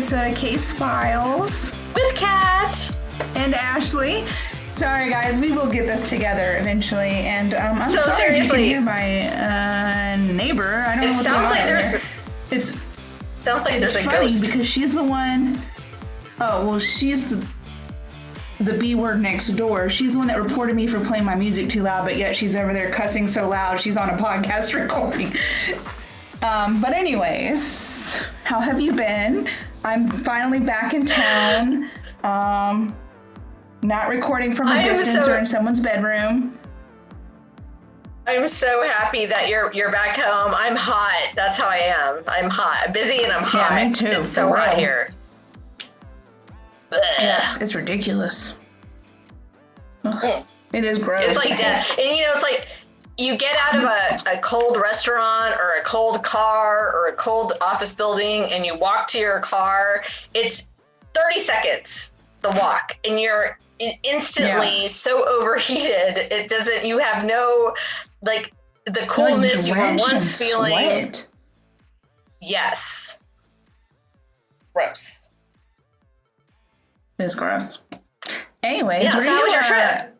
Soda Case Files with Kat and Ashley. Sorry, guys, we will get this together eventually. And I'm so sorry seriously, if you can hear my neighbor. I don't know what's sounds going like on there's. there. It's sounds like there's a funny ghost because she's the one. Oh well, she's the B word next door. She's the one that reported me for playing my music too loud, but yet she's over there cussing so loud she's on a podcast recording. But anyways, how have you been? I'm finally back in town. Not recording from a distance or in someone's bedroom. I'm so happy that you're back home. I'm hot. That's how I am. I'm hot. I'm busy and I'm hot. Yeah, me too. It's so hot here. Yes, it's ridiculous. Ugh, it is gross. It's like death. And it's like you get out of a cold restaurant or a cold car or a cold office building and you walk to your car. It's 30 seconds, the walk, and you're instantly so overheated. You have no, like, the coolness you were once feeling. Sweat. Yes. Gross. It's gross. Anyways, yeah, so how was your trip?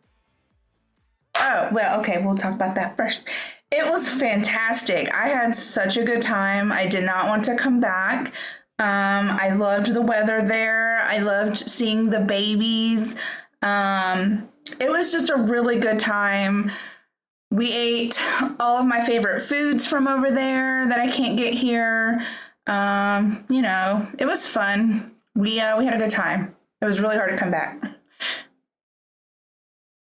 Oh, well, okay, we'll talk about that first. It was fantastic. I had such a good time. I did not want to come back. I loved the weather there. I loved seeing the babies. It was just a really good time. We ate all of my favorite foods from over there that I can't get here. It was fun. We had a good time. It was really hard to come back.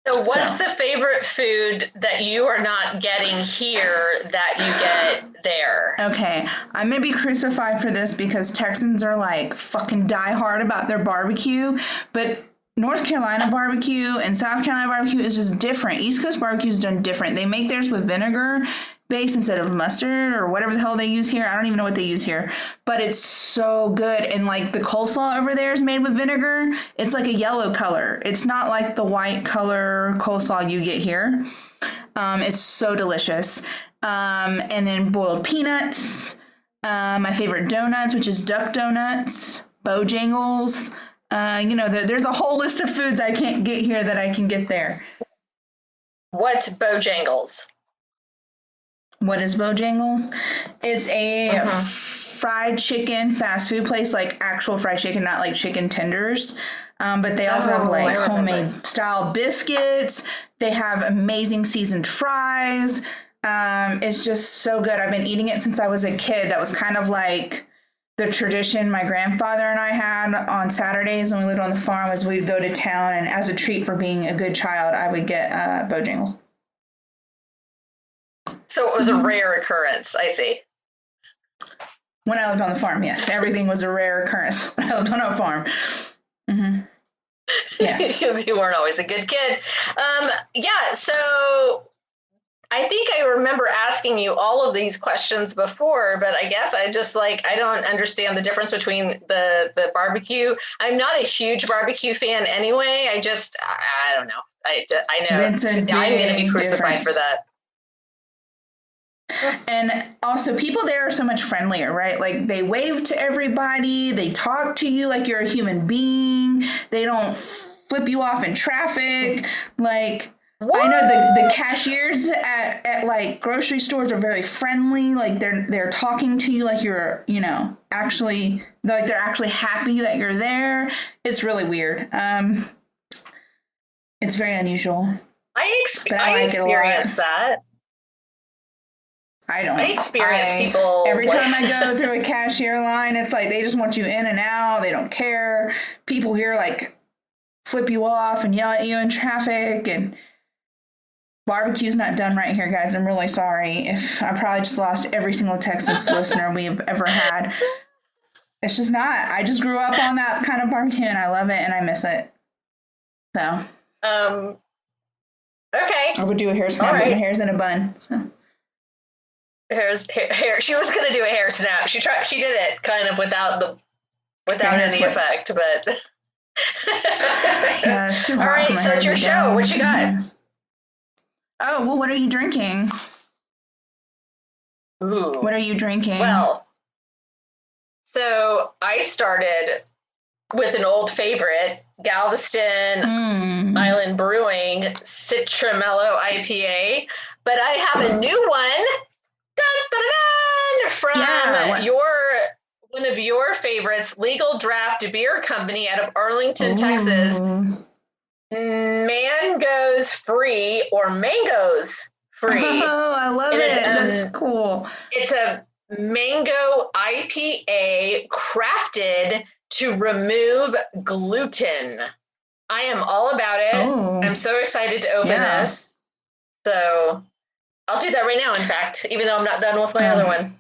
So what's the favorite food that you are not getting here that you get there? Okay, I'm going to be crucified for this because Texans are like fucking die hard about their barbecue, but North Carolina barbecue and South Carolina barbecue is just different. East Coast barbecue is done different. They make theirs with vinegar base instead of mustard or whatever the hell they use here. I don't even know what they use here, but it's so good. And like the coleslaw over there is made with vinegar. It's like a yellow color. It's not like the white color coleslaw you get here. It's so delicious. And then boiled peanuts. My favorite donuts, which is duck donuts, Bojangles. There's a whole list of foods I can't get here that I can get there. What's Bojangles? What is Bojangles? It's a fried chicken fast food place, like actual fried chicken, not like chicken tenders. But they also have like homemade style biscuits. They have amazing seasoned fries. It's just so good. I've been eating it since I was a kid. That was kind of like the tradition my grandfather and I had on Saturdays when we lived on the farm was we'd go to town, and as a treat for being a good child, I would get Bojangles. So it was a rare occurrence, I see. When I lived on the farm, yes. Everything was a rare occurrence when I lived on a farm. Mm-hmm. Yes. Because you weren't always a good kid. So I think I remember asking you all of these questions before, but I guess I don't understand the difference between the barbecue. I'm not a huge barbecue fan anyway. I don't know. I know I'm going to be crucified for that. And also people there are so much friendlier, right? Like they wave to everybody. They talk to you like you're a human being. They don't flip you off in traffic. Like, what? I know the cashiers at like grocery stores are very friendly. Like they're talking to you like you're, actually, like they're actually happy that you're there. It's really weird. It's very unusual. I experienced that. I don't. I experience people. Every time I go through a cashier line, it's like they just want you in and out. They don't care. People here like flip you off and yell at you in traffic, and barbecue's not done right here, guys. I'm really sorry. If I probably just lost every single Texas listener we've ever had. It's just not. I just grew up on that kind of barbecue, and I love it, and I miss it. So. Okay. I would do a hair snap, but my hair's in a bun, so. Hair. She was gonna do a hair snap. She did it kind of without any effect, but. Yeah, it's too hot. All right, so it's your show. What you got? Oh well, what are you drinking? Ooh. What are you drinking? Well, So I started with an old favorite, Galveston Island Brewing Citramello IPA, but I have a new one from one of your favorites, Legal Draft Beer Company out of Arlington, Texas. Mangoes Free or Mangoes Free. Oh, I love it. That's cool. It's a mango IPA crafted to remove gluten. I am all about it. Oh. I'm so excited to open this. So I'll do that right now, in fact, even though I'm not done with my other one.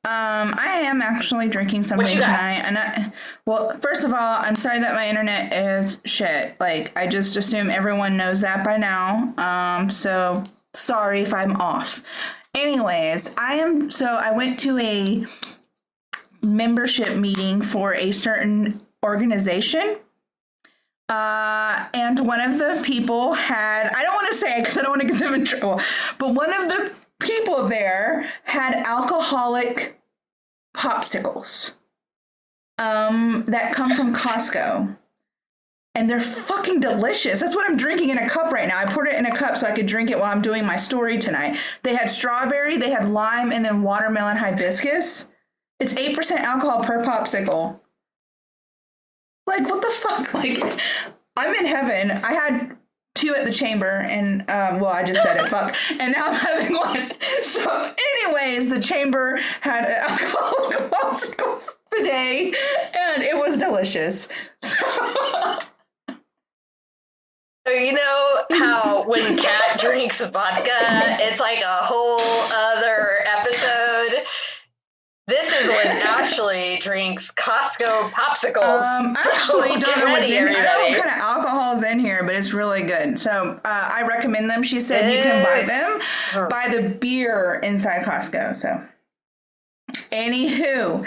I am actually drinking something tonight. And well, first of all, I'm sorry that my internet is shit. Like, I just assume everyone knows that by now. So sorry if I'm off. Anyways, I went to a membership meeting for a certain organization. And one of the people had, I don't want to say it because I don't want to get them in trouble, but one of the people there had alcoholic popsicles that come from Costco. And they're fucking delicious. That's what I'm drinking in a cup right now. I poured it in a cup so I could drink it while I'm doing my story tonight. They had strawberry, they had lime, and then watermelon hibiscus. It's 8% alcohol per popsicle. Like, what the fuck? Like, I'm in heaven. I had 2 at the chamber, and, I just said it, fuck. And now I'm having 1. So, anyways, the chamber had alcoholic popsicles today, and it was delicious. So, you know how when Kat drinks vodka, it's like a whole other episode? This is when Ashley drinks Costco popsicles. Actually, don't know what's in here. I don't know what kind of alcohol is in here, but it's really good. So I recommend them. She said you can buy them. Buy the beer inside Costco. So, anywho,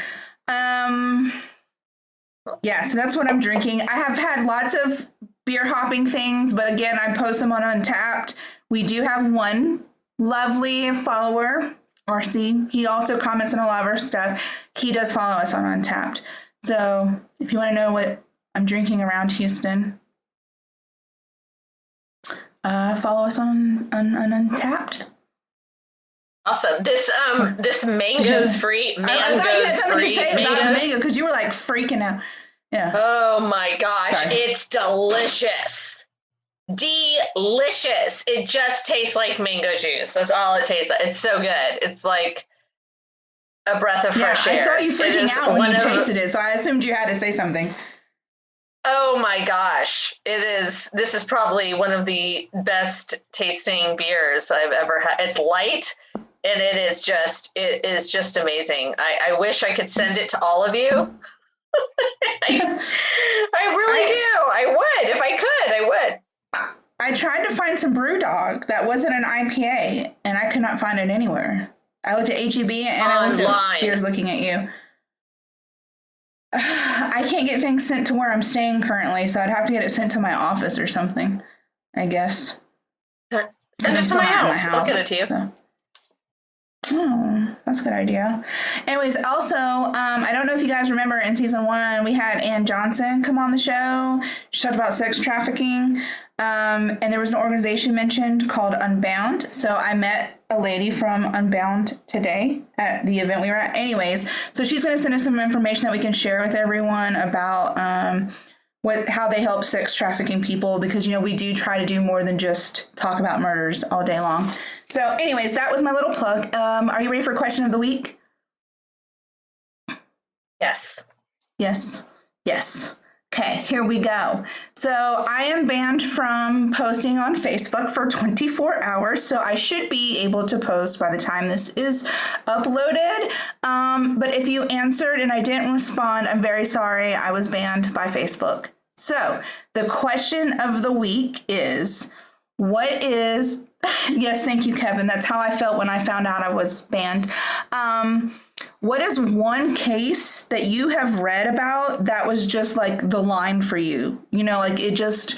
so that's what I'm drinking. I have had lots of beer hopping things, but again, I post them on Untapped. We do have one lovely follower, RC. He also comments on a lot of our stuff. He does follow us on Untapped. So if you want to know what I'm drinking around Houston, follow us on Untapped. Awesome. This mangoes free. Mangoes free. Mango, because you were like freaking out. Yeah. Oh my gosh. Sorry. It's delicious. Delicious. It just tastes like mango juice. That's all it tastes like. It's so good. It's like a breath of fresh air. I saw you freaking out when you tasted it, so I assumed you had to say something. Oh my gosh. This is probably one of the best tasting beers I've ever had. It's light and it is just amazing. I wish I could send it to all of you. I really do. I would. If I could, I would. I tried to find some BrewDog that wasn't an IPA, and I could not find it anywhere. I looked at HEB and I looked at Beers Looking at You. I can't get things sent to where I'm staying currently, so I'd have to get it sent to my office or something, I guess. Send it to my house. I'll get it to you. So. Oh, that's a good idea. Anyways, also, I don't know if you guys remember in season 1, we had Ann Johnson come on the show. She talked about sex trafficking. And there was an organization mentioned called Unbound. So I met a lady from Unbound today at the event we were at. Anyways, so she's going to send us some information that we can share with everyone about how they help sex trafficking people, because, you know, we do try to do more than just talk about murders all day long. So anyways, that was my little plug. Are you ready for question of the week? Yes. Yes. Yes. Okay, here we go. So I am banned from posting on Facebook for 24 hours, so I should be able to post by the time this is uploaded. But if you answered and I didn't respond, I'm very sorry. I was banned by Facebook. So the question of the week is, what is... Yes, thank you, Kevin. That's how I felt when I found out I was banned. What is one case that you have read about that was just like the line for you? You know, like it just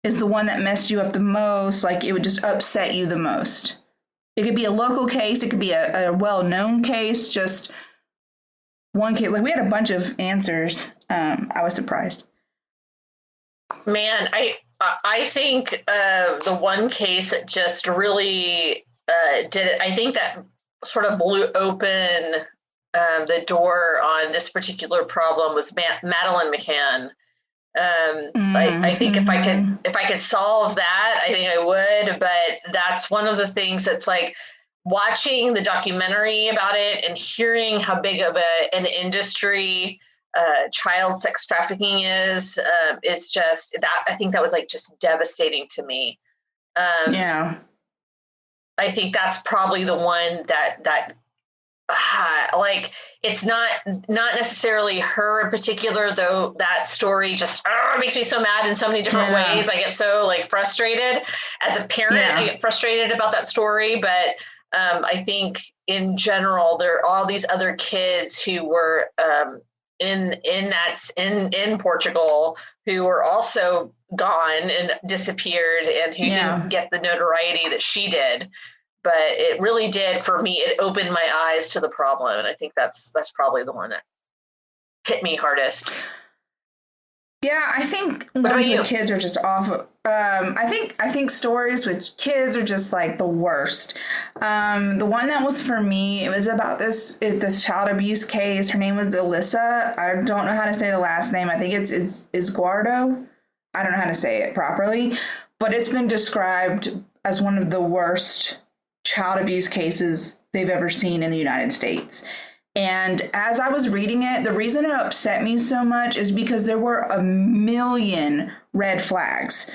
is the one that messed you up the most, like it would just upset you the most. It could be a local case. It could be a well-known case. Just one kid, like we had a bunch of answers. I was surprised. Man, I think the one case that just really did it, I think that sort of blew open the door on this particular problem was Madeline McCann. I think if I could solve that, I think I would, but that's one of the things that's like watching the documentary about it and hearing how big of an industry child sex trafficking is just that. I think that was like just devastating to me. Yeah. I think that's probably the one that like it's not necessarily her in particular, though that story just makes me so mad in so many different ways. I get so like frustrated as a parent. I get frustrated about that story, but I think in general there are all these other kids who were in Portugal who were also gone and disappeared and who didn't get the notoriety that she did. But it really did, for me, it opened my eyes to the problem. And I think that's probably the one that hit me hardest. Yeah, I think ones with kids are just awful. I think stories with kids are just like the worst. The one that was for me, it was about this child abuse case. Her name was Alyssa. I don't know how to say the last name. I think it's Guardo. I don't know how to say it properly, but it's been described as one of the worst child abuse cases they've ever seen in the United States. And as I was reading it, the reason it upset me so much is because there were a million red flags.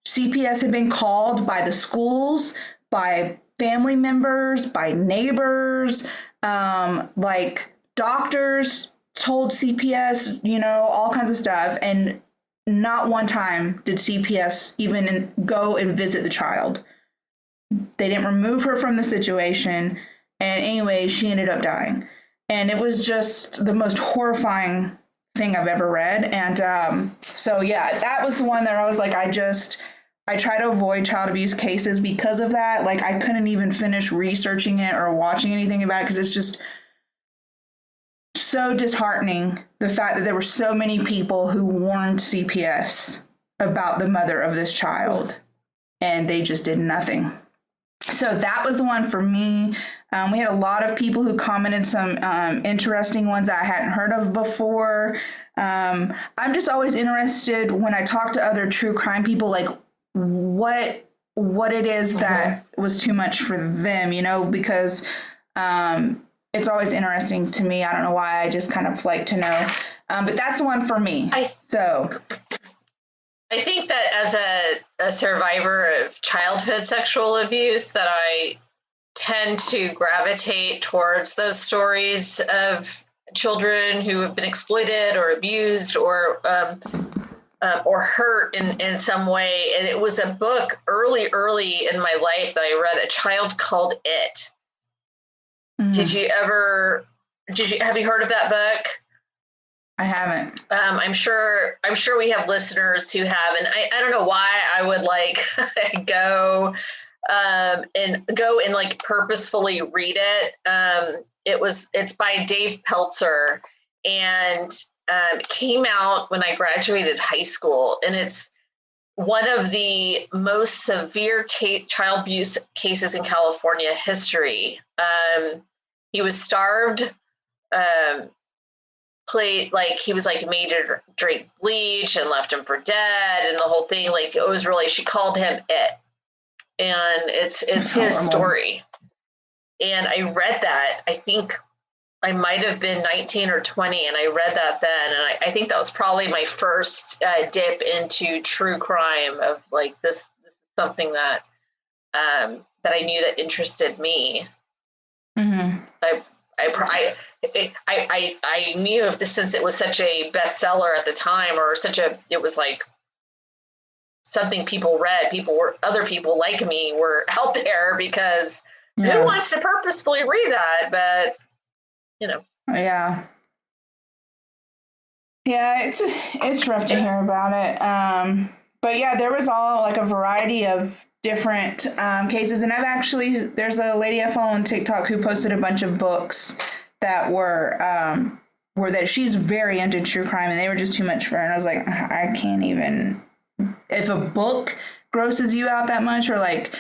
CPS had been called by the schools, by family members, by neighbors, like doctors told CPS, all kinds of stuff. And not one time did CPS even go and visit the child. They didn't remove her from the situation. And anyway, she ended up dying. And it was just the most horrifying thing I've ever read. And so, yeah, that was the one that I was like, I try to avoid child abuse cases because of that. Like, I couldn't even finish researching it or watching anything about it because it's just so disheartening, the fact that there were so many people who warned CPS about the mother of this child, and they just did nothing. So that was the one for me. We had a lot of people who commented some interesting ones that I hadn't heard of before. I'm just always interested when I talk to other true crime people, like what it is that was too much for them, because it's always interesting to me. I don't know why. I just kind of like to know. But that's the one for me. I think that as a survivor of childhood sexual abuse, that I tend to gravitate towards those stories of children who have been exploited or abused or hurt in some way. And it was a book early in my life that I read, A Child Called It. Mm. Have you heard of that book? I haven't. I'm sure we have listeners who have, and I don't know why I would like go and like purposefully read it. It's by Dave Peltzer, and it came out when I graduated high school, and it's one of the most severe child abuse cases in California history. He was starved. He was like made to drink bleach and left him for dead, and the whole thing, like it was really, she called him it, and it's his story. And I read that, I think I might have been 19 or 20, and I read that then, and I think that was probably my first dip into true crime of like this is something that that I knew that interested me. Mm-hmm. I knew of this since it was such a bestseller at the time, or it was like something people read. Other people like me were out there, because who wants to purposefully read that? But Yeah, it's rough to hear about it. But yeah, there was all like a variety of different cases, and there's a lady I follow on TikTok who posted a bunch of books that were were that she's very into true crime, and they were just too much for her. And I was like, I can't even. If a book grosses you out that much, or like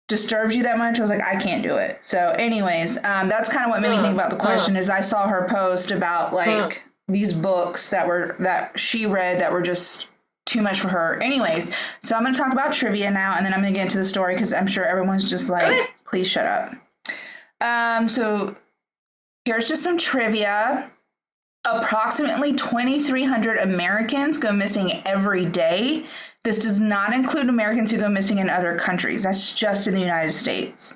disturbs you that much, I was like, I can't do it. So anyways, that's kind of what made me think about the question. Is I saw her post about like these books that she read that were just too much for her. Anyways, so I'm going to talk about trivia now, and then I'm going to get into the story because I'm sure everyone's just like, please shut up. So here's just some trivia. Approximately 2,300 Americans go missing every day. This does not include Americans who go missing in other countries. That's just in the United States.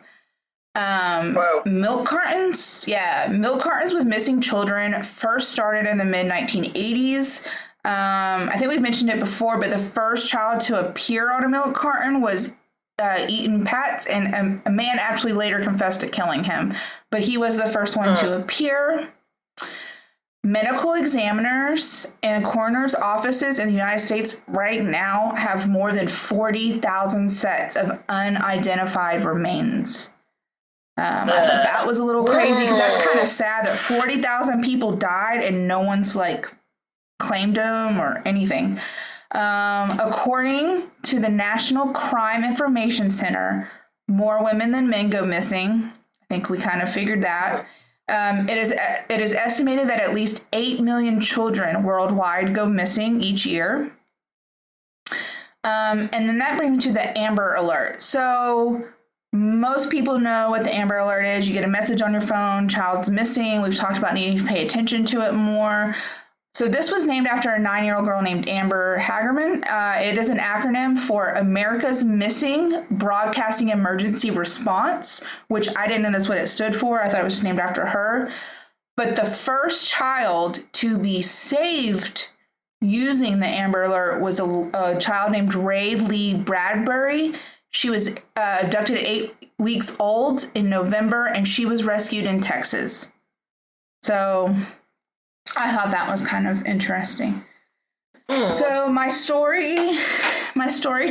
Milk cartons with missing children first started in the mid-1980s. I think we've mentioned it before, but the first child to appear on a milk carton was Eaton Patz, and a man actually later confessed to killing him. But he was the first one to appear. Medical examiners and coroner's offices in the United States right now have more than 40,000 sets of unidentified remains. I thought that was a little crazy because that's kind of sad that 40,000 people died and no one's like claimed them or anything. According to the National Crime Information Center, more women than men go missing. I think we kind of figured that. It is estimated that at least 8 million children worldwide go missing each year. And then that brings me to the Amber Alert. So most people know what the Amber Alert is. You get a message on your phone, child's missing. We've talked about needing to pay attention to it more. So this was named after a 9-year-old girl named Amber Hagerman. It is an acronym for America's Missing Broadcasting Emergency Response, which I didn't know that's what it stood for. I thought it was just named after her. But the first child to be saved using the Amber Alert was a child named Ray Lee Bradbury. She was abducted at 8 weeks old in November, and she was rescued in Texas. So I thought that was kind of interesting. So my story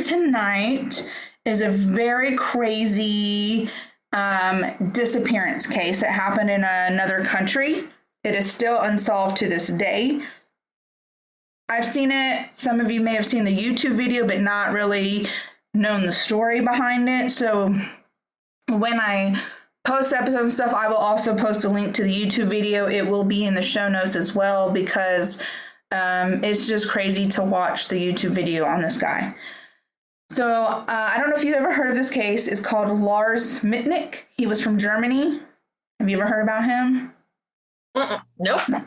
tonight is a very crazy disappearance case that happened in another country. It is still unsolved to this day. I've seen it. Some of you may have seen the YouTube video, but not really known the story behind it. So when I post episode and stuff, I will also post a link to the YouTube video. It will be in the show notes as well because it's just crazy to watch the YouTube video on this guy. So I don't know if you've ever heard of this case. It's called Lars Mittank. He was from Germany. Have you ever heard about him? Nope. No.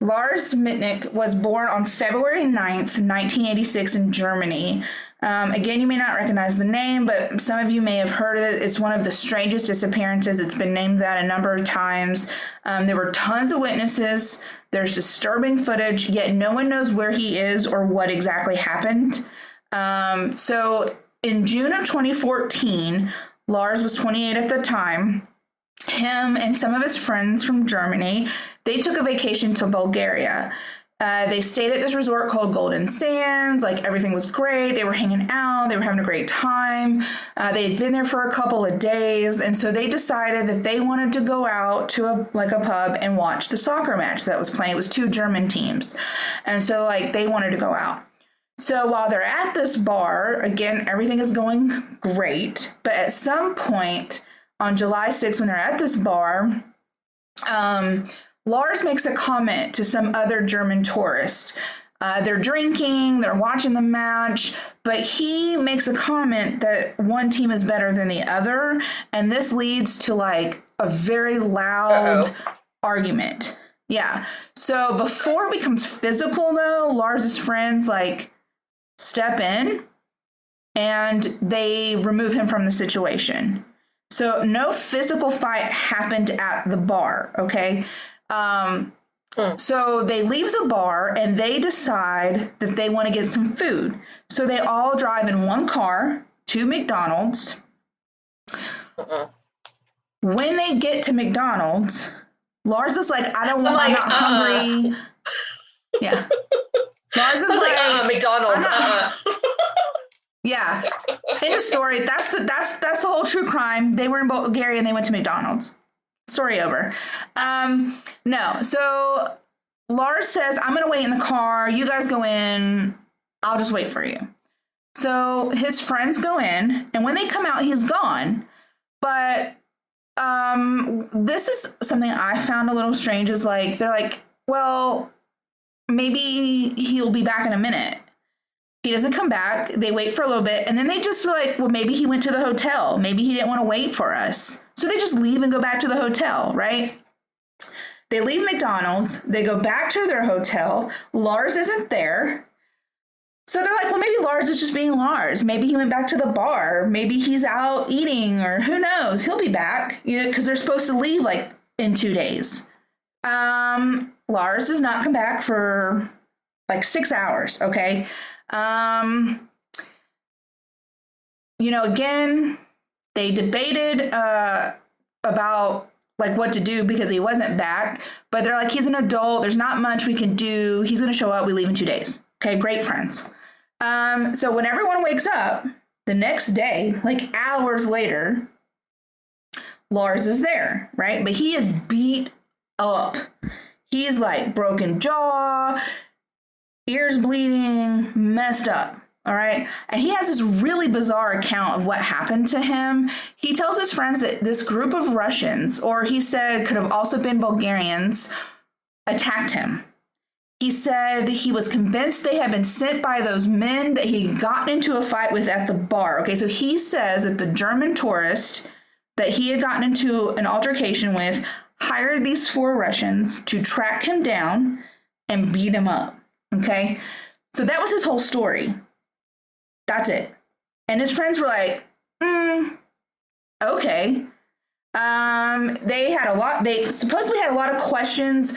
Lars Mittank was born on February 9th, 1986 in Germany. Again, you may not recognize the name, but some of you may have heard of it. It's one of the strangest disappearances. It's been named that a number of times. There were tons of witnesses. There's disturbing footage, yet no one knows where he is or what exactly happened. So in June of 2014, Lars was 28 at the time. Him and some of his friends from Germany, they took a vacation to Bulgaria. They stayed at this resort called Golden Sands. Like, everything was great. They were hanging out. They were having a great time. They had been there for a couple of days. And so they decided that they wanted to go out to a pub and watch the soccer match that was playing. It was 2 German teams. And so, they wanted to go out. So while they're at this bar, again, everything is going great. But at some point on July 6th, when they're at this bar, Lars makes a comment to some other German tourist. They're drinking, they're watching the match, but he makes a comment that one team is better than the other, and this leads to a very loud argument. Yeah. So before it becomes physical, though, Lars's friends step in and they remove him from the situation. So no physical fight happened at the bar, okay? So they leave the bar and they decide that they want to get some food. So they all drive in one car to McDonald's. When they get to McDonald's, Lars is like, I'm not hungry. Yeah. Lars is like McDonald's. Yeah. End of story. That's the whole true crime. They were in Bulgaria and they went to McDonald's. Story over. No. So Lars says, I'm going to wait in the car. You guys go in. I'll just wait for you. So his friends go in, and when they come out, he's gone. But this is something I found a little strange is like, they're like, well, maybe he'll be back in a minute. He doesn't come back. They wait for a little bit, and then they just like, well, maybe he went to the hotel. Maybe he didn't want to wait for us. So they just leave and go back to the hotel, right? They leave McDonald's. They go back to their hotel. Lars isn't there. So they're like, well, maybe Lars is just being Lars. Maybe he went back to the bar. Maybe he's out eating, or who knows? He'll be back, because they're supposed to leave like in 2 days. Lars does not come back for like 6 hours. Okay. Again, they debated about like what to do because he wasn't back, but they're like, he's an adult. There's not much we can do. He's going to show up. We leave in 2 days. Okay. Great friends. So when everyone wakes up the next day, like hours later, Lars is there, right? But he is beat up. He's like broken jaw, ears bleeding, messed up. All right. And he has this really bizarre account of what happened to him. He tells his friends that this group of Russians, or he said could have also been Bulgarians, attacked him. He said he was convinced they had been sent by those men that he got into a fight with at the bar. Okay. So he says that the German tourist that he had gotten into an altercation with hired these 4 Russians to track him down and beat him up. Okay. So that was his whole story. That's it. And his friends were like, okay. They supposedly had a lot of questions,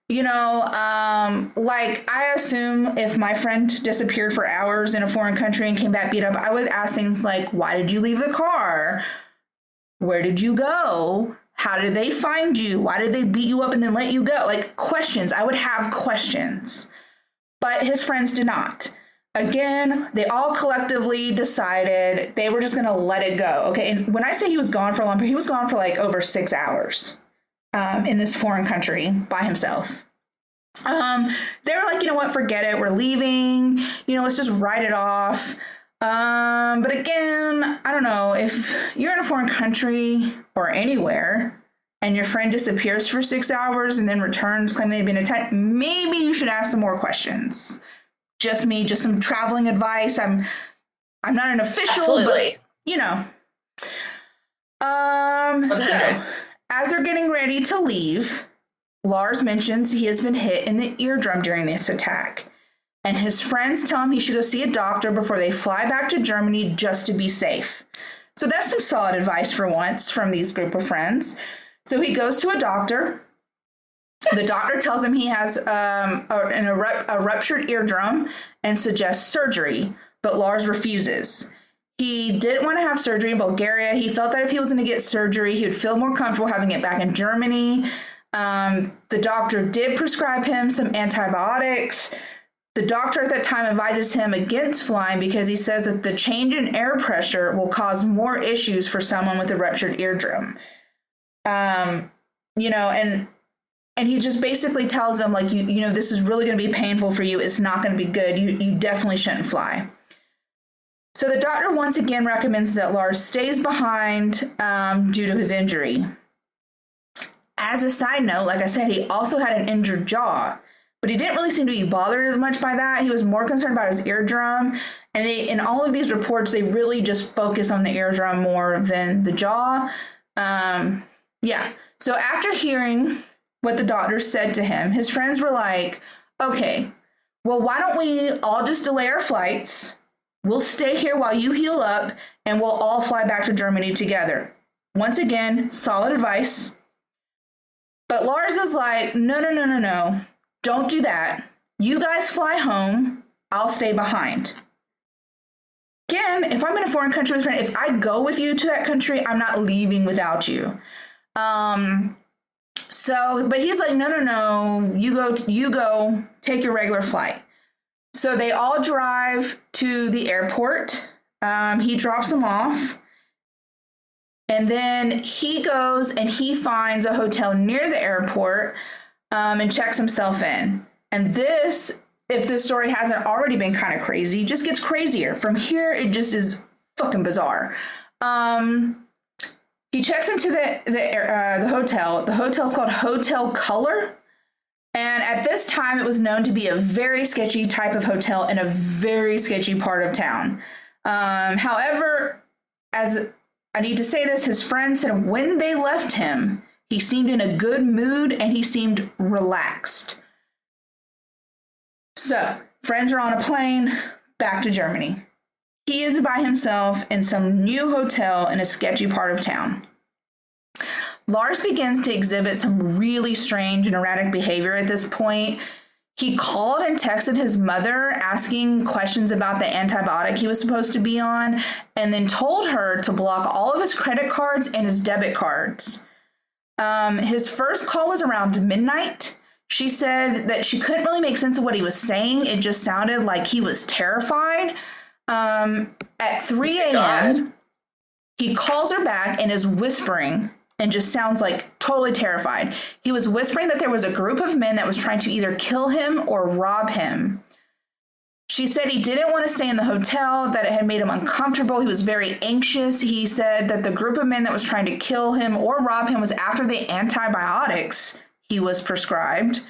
like I assume if my friend disappeared for hours in a foreign country and came back beat up, I would ask things like, why did you leave the car? Where did you go? How did they find you? Why did they beat you up and then let you go? Like questions. I would have questions. But his friends did not. Again, they all collectively decided they were just going to let it go. Okay. And when I say he was gone for a long period, he was gone for like over 6 hours in this foreign country by himself. They were like, you know what? Forget it. We're leaving. Let's just write it off. But again, I don't know, if you're in a foreign country or anywhere and your friend disappears for 6 hours and then returns claiming they've been attacked, maybe you should ask some more questions. Just some traveling advice. I'm not an official, Absolutely. But so as they're getting ready to leave, Lars mentions he has been hit in the eardrum during this attack. And his friends tell him he should go see a doctor before they fly back to Germany just to be safe. So that's some solid advice for once from these group of friends. So he goes to a doctor. The doctor tells him he has a ruptured eardrum and suggests surgery, but Lars refuses. He didn't want to have surgery in Bulgaria. He felt that if he was going to get surgery, he would feel more comfortable having it back in Germany. The doctor did prescribe him some antibiotics. The doctor at that time advises him against flying because he says that the change in air pressure will cause more issues for someone with a ruptured eardrum. And he just basically tells them, like, this is really going to be painful for you. It's not going to be good. You definitely shouldn't fly. So the doctor once again recommends that Lars stays behind due to his injury. As a side note, like I said, he also had an injured jaw. But he didn't really seem to be bothered as much by that. He was more concerned about his eardrum. And in all of these reports, they really just focus on the eardrum more than the jaw. So after hearing what the doctor said to him, his friends were like, okay, well, why don't we all just delay our flights? We'll stay here while you heal up, and we'll all fly back to Germany together. Once again, solid advice. But Lars is like, no. Don't do that. You guys fly home. I'll stay behind. Again, if I'm in a foreign country with a friend, if I go with you to that country, I'm not leaving without you. But he's like, no. You go, take your regular flight. So they all drive to the airport. He drops them off. And then he goes and he finds a hotel near the airport and checks himself in. And this, if this story hasn't already been kind of crazy, just gets crazier. From here, it just is fucking bizarre. He checks into the hotel. The hotel's called Hotel Color. And at this time, it was known to be a very sketchy type of hotel in a very sketchy part of town. However, as I need to say this, his friend said when they left him, he seemed in a good mood and he seemed relaxed. So, friends are on a plane back to Germany. He is by himself in some new hotel in a sketchy part of town. Lars begins to exhibit some really strange and erratic behavior at this point. He called and texted his mother asking questions about the antibiotic he was supposed to be on, and then told her to block all of his credit cards and his debit cards. His first call was around midnight. She said that she couldn't really make sense of what he was saying. It just sounded like he was terrified. At 3 a.m., he calls her back and is whispering and just sounds like totally terrified. He was whispering that there was a group of men that was trying to either kill him or rob him. She said he didn't want to stay in the hotel, that it had made him uncomfortable. He was very anxious. He said that the group of men that was trying to kill him or rob him was after the antibiotics he was prescribed.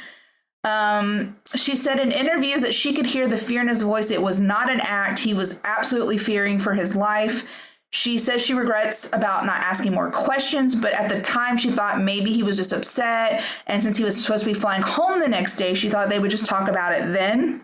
She said in interviews that she could hear the fear in his voice. It was not an act. He was absolutely fearing for his life. She says she regrets about not asking more questions, but at the time she thought maybe he was just upset. And since he was supposed to be flying home the next day, she thought they would just talk about it then.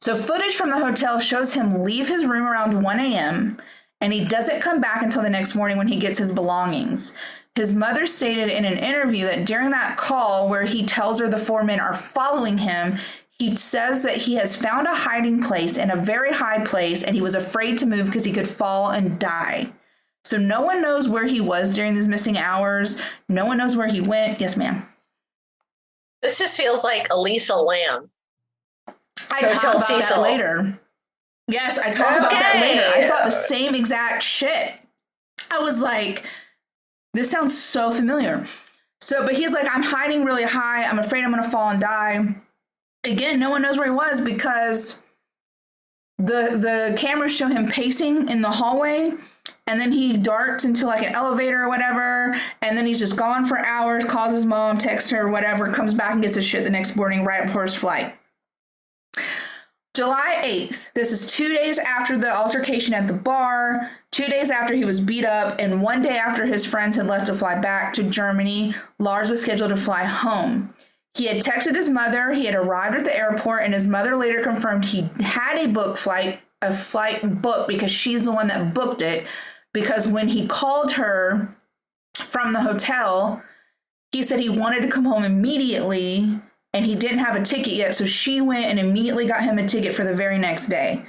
So footage from the hotel shows him leave his room around 1 a.m. and he doesn't come back until the next morning when he gets his belongings. His mother stated in an interview that during that call where he tells her the 4 men are following him, he says that he has found a hiding place in a very high place and he was afraid to move because he could fall and die. So no one knows where he was during these missing hours. No one knows where he went. Yes, ma'am. This just feels like Elisa Lam. I talk about that later. Yes, I talk about that later. I thought the same exact shit. I was like, this sounds so familiar. So, but he's like, I'm hiding really high. I'm afraid I'm going to fall and die. Again, no one knows where he was because the cameras show him pacing in the hallway, and then he darts into like an elevator or whatever, and then he's just gone for hours, calls his mom, texts her, whatever, comes back and gets his shit the next morning right before his flight. July 8th, this is 2 days after the altercation at the bar, 2 days after he was beat up, and 1 day after his friends had left to fly back to Germany. Lars was scheduled to fly home. He had texted his mother, he had arrived at the airport, and his mother later confirmed he had a flight booked because she's the one that booked it, because when he called her from the hotel, he said he wanted to come home immediately, and he didn't have a ticket yet, so she went and immediately got him a ticket for the very next day.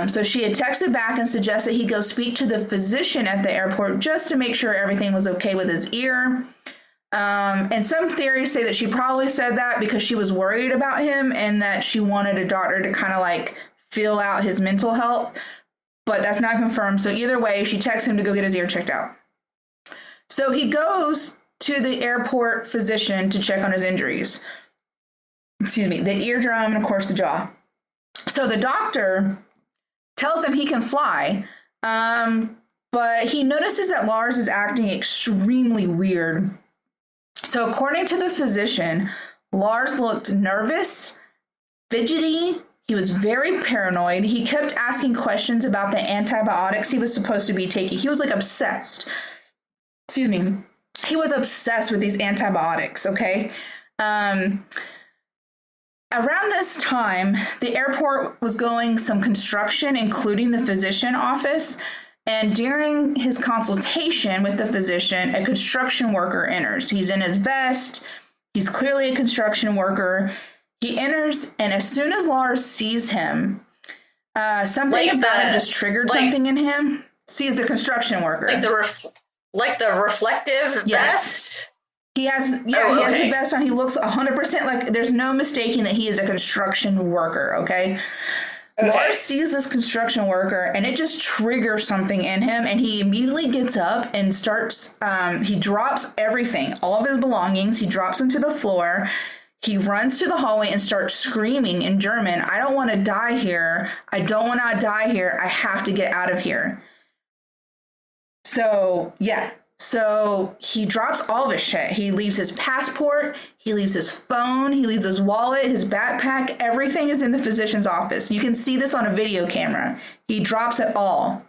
So she had texted back and suggested he go speak to the physician at the airport just to make sure everything was okay with his ear. And some theories say that she probably said that because she was worried about him and that she wanted a doctor to kind of like feel out his mental health, but that's not confirmed. So either way, she texts him to go get his ear checked out. So he goes to the airport physician to check on his injuries. Excuse me, the eardrum and of course the jaw. So the doctor tells him he can fly, but he notices that Lars is acting extremely weird. So according to the physician, Lars looked nervous, fidgety. He was very paranoid. He kept asking questions about the antibiotics he was supposed to be taking. He was like obsessed. Excuse me. He was obsessed with these antibiotics, okay? Around this time, the airport was going some construction, including the physician office. And during his consultation with the physician, a construction worker enters. He's in his vest. He's clearly a construction worker. He enters, and as soon as Lars sees him, something about it just triggered something in him. Sees the construction worker. Like the reflective vest? He has, he has the vest on. He looks 100% like there's no mistaking that he is a construction worker, okay? Lars sees this construction worker and it just triggers something in him, and he immediately gets up and starts, he drops everything, all of his belongings, he drops them to the floor. He runs to the hallway and starts screaming in German, I don't want to die here. I don't want to die here. I have to get out of here. So, yeah. So he drops all of his shit. He leaves his passport, he leaves his phone, he leaves his wallet, his backpack. Everything is in the physician's office. You can see this on a video camera. He drops it all.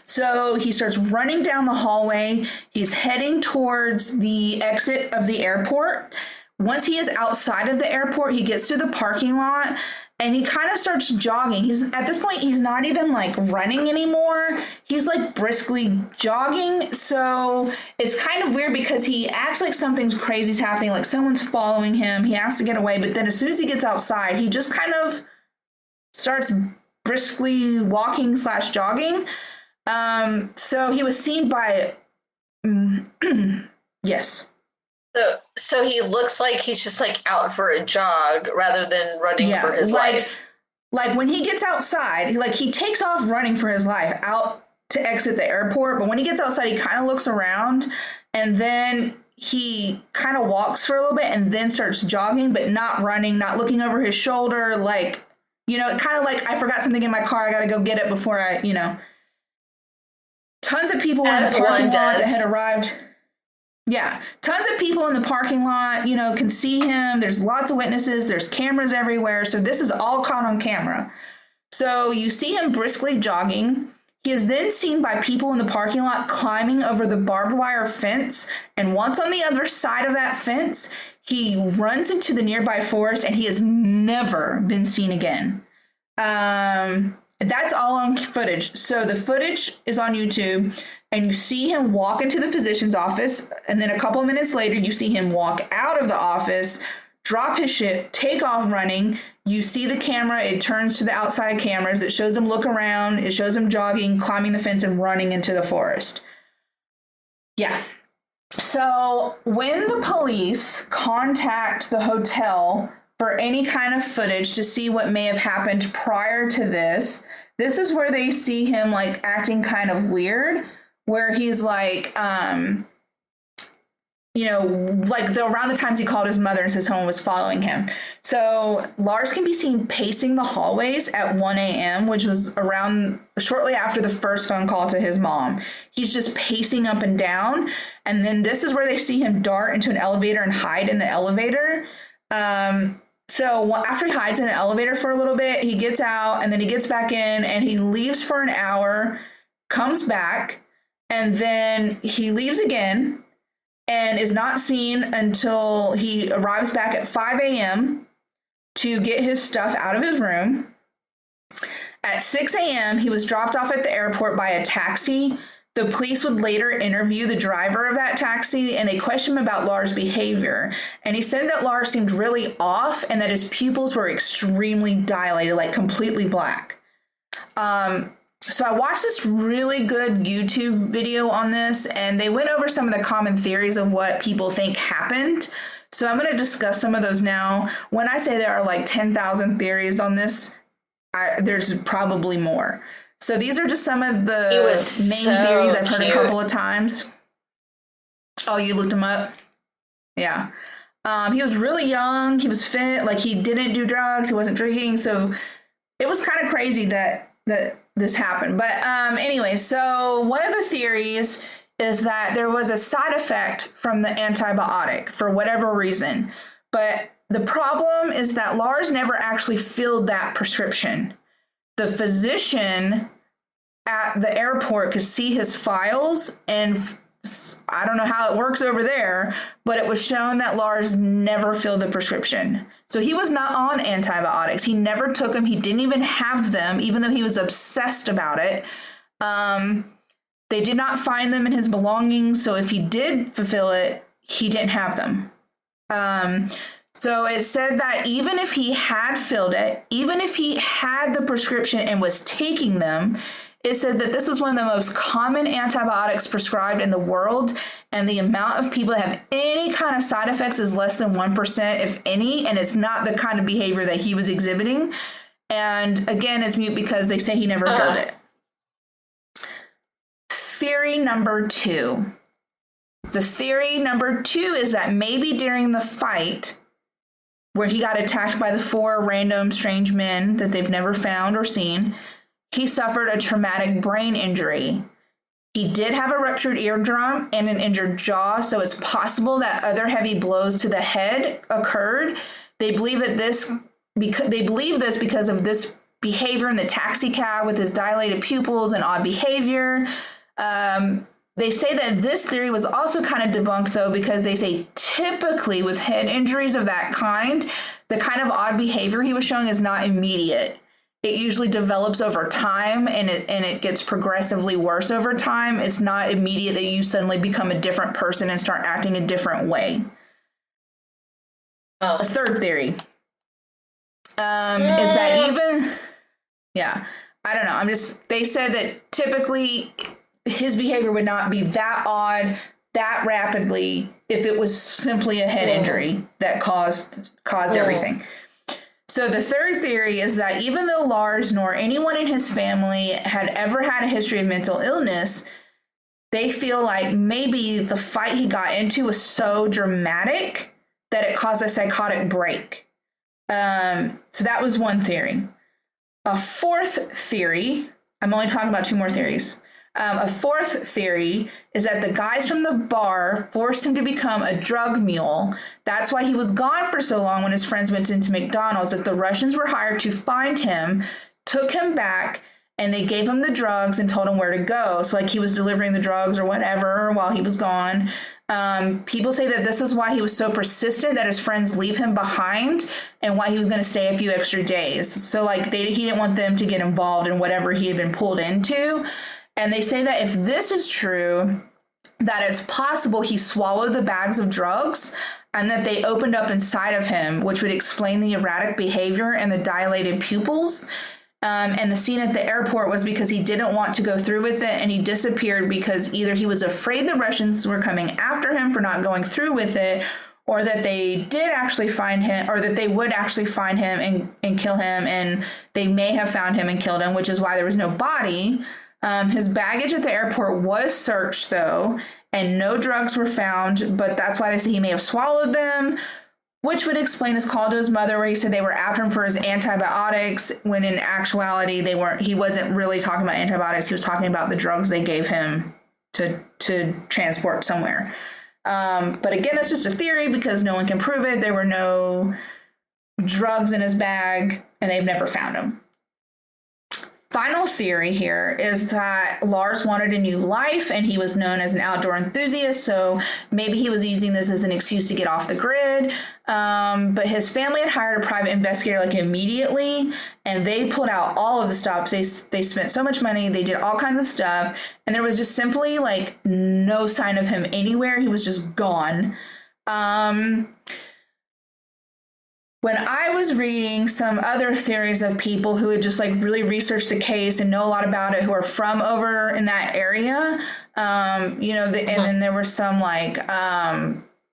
So he starts running down the hallway. He's heading towards the exit of the airport. Once he is outside of the airport, he gets to the parking lot and he kind of starts jogging. He's at this point, he's not even like running anymore. He's like briskly jogging. So it's kind of weird because he acts like something's crazy's happening, like someone's following him. He has to get away. But then as soon as he gets outside, he just kind of starts briskly walking / jogging. So he was seen by, yes. So he looks like he's just like out for a jog rather than running for his life. Like when he gets outside, like he takes off running for his life out to exit the airport. But when he gets outside, he kind of looks around and then he kind of walks for a little bit and then starts jogging, but not running, not looking over his shoulder. Like, kind of like I forgot something in my car. I got to go get it before I, tons of people in the parking lot that had arrived. Yeah, tons of people in the parking lot, can see him. There's lots of witnesses. There's cameras everywhere. So this is all caught on camera. So you see him briskly jogging. He is then seen by people in the parking lot climbing over the barbed wire fence. And once on the other side of that fence, he runs into the nearby forest and he has never been seen again. That's all on footage. So the footage is on YouTube and you see him walk into the physician's office. And then a couple of minutes later, you see him walk out of the office, drop his shit, take off running. You see the camera. It turns to the outside cameras. It shows him look around. It shows him jogging, climbing the fence and running into the forest. Yeah. So when the police contact the hotel for any kind of footage to see what may have happened prior to this is where they see him like acting kind of weird, where he's like, like around the times he called his mother and said someone was following him. So Lars can be seen pacing the hallways at 1 a.m., which was around shortly after the first phone call to his mom. He's just pacing up and down. And then this is where they see him dart into an elevator and hide in the elevator. So after he hides in the elevator for a little bit, he gets out and then he gets back in and he leaves for an hour, comes back, and then he leaves again and is not seen until he arrives back at 5 a.m. to get his stuff out of his room. At 6 a.m., he was dropped off at the airport by a taxi. The police would later interview the driver of that taxi and they questioned him about Lars' behavior. And he said that Lars seemed really off and that his pupils were extremely dilated, like completely black. So I watched this really good YouTube video on this and they went over some of the common theories of what people think happened. So I'm going to discuss some of those now. When I say there are like 10,000 theories on this, there's probably more. So these are just some of the main theories I've heard a couple of times. Oh, you looked him up? Yeah. He was really young. He was fit. Like he didn't do drugs. He wasn't drinking. So it was kind of crazy that this happened. But anyway, so one of the theories is that there was a side effect from the antibiotic for whatever reason. But the problem is that Lars never actually filled that prescription. The physician at the airport could see his files, and I don't know how it works over there, but it was shown that Lars never filled the prescription. So he was not on antibiotics. He never took them. He didn't even have them, even though he was obsessed about it. They did not find them in his belongings. So if he did fulfill it, he didn't have them. So it said that even if he had filled it, even if he had the prescription and was taking them, it said that this was one of the most common antibiotics prescribed in the world, and the amount of people that have any kind of side effects is less than 1%, if any, and it's not the kind of behavior that he was exhibiting. And again, it's mute because they say he never filled it. Theory number 2. The theory number 2 is that maybe during the fight where he got attacked by the 4 random strange men that they've never found or seen, he suffered a traumatic brain injury. He did have a ruptured eardrum and an injured jaw, so it's possible that other heavy blows to the head occurred. They believe this because of this behavior in the taxi cab with his dilated pupils and odd behavior. They say that this theory was also kind of debunked, though, because they say typically with head injuries of that kind, the kind of odd behavior he was showing is not immediate. It usually develops over time, and it gets progressively worse over time. It's not immediate that you suddenly become a different person and start acting a different way. A third theory is that I don't know. They said that typically his behavior would not be that odd that rapidly if it was simply a head injury that caused everything. So the third theory is that even though Lars nor anyone in his family had ever had a history of mental illness, they feel like maybe the fight he got into was so dramatic that it caused a psychotic break. So that was one theory. A fourth theory, I'm only talking about 2 more theories. A fourth theory is that the guys from the bar forced him to become a drug mule. That's why he was gone for so long when his friends went into McDonald's, that the Russians were hired to find him, took him back, and they gave him the drugs and told him where to go. So like he was delivering the drugs or whatever while he was gone. People say that this is why he was so persistent that his friends leave him behind and why he was going to stay a few extra days. So like he didn't want them to get involved in whatever he had been pulled into. And they say that if this is true, that it's possible he swallowed the bags of drugs and that they opened up inside of him, which would explain the erratic behavior and the dilated pupils. And the scene at the airport was because he didn't want to go through with it, and he disappeared because either he was afraid the Russians were coming after him for not going through with it, or that they did actually find him, or that they would actually find him and kill him, and they may have found him and killed him, which is why there was no body. His baggage at the airport was searched, though, and no drugs were found, but that's why they say he may have swallowed them, which would explain his call to his mother where he said they were after him for his antibiotics, when in actuality they weren't. He wasn't really talking about antibiotics. He was talking about the drugs they gave him to transport somewhere. But again, that's just a theory because no one can prove it. There were no drugs in his bag, and they've never found him. Final theory here is that Lars wanted a new life and he was known as an outdoor enthusiast, so maybe he was using this as an excuse to get off the grid. But his family had hired a private investigator like immediately, and they pulled out all of the stops. They spent so much money, they did all kinds of stuff, and there was just simply like no sign of him anywhere. He was just gone. When I was reading some other theories of people who had just like really researched the case and know a lot about it, who are from over in that area, and then there were some like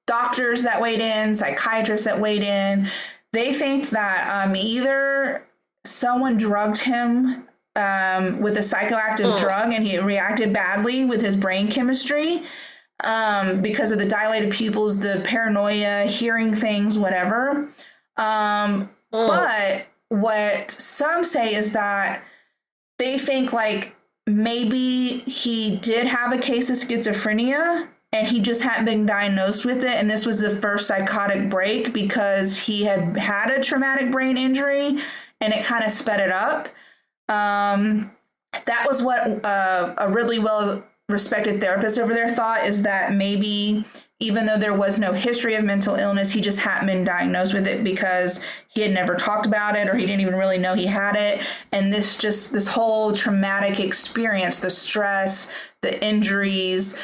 doctors that weighed in, psychiatrists that weighed in. They think that either someone drugged him with a psychoactive drug and he reacted badly with his brain chemistry because of the dilated pupils, the paranoia, hearing things, whatever. But what some say is that they think like maybe he did have a case of schizophrenia and he just hadn't been diagnosed with it, and this was the first psychotic break because he had had a traumatic brain injury and it kind of sped it up. That was what a really well respected therapist over there thought, is that maybe even though there was no history of mental illness, he just hadn't been diagnosed with it because he had never talked about it, or he didn't even really know he had it. And this whole traumatic experience, the stress, the injuries,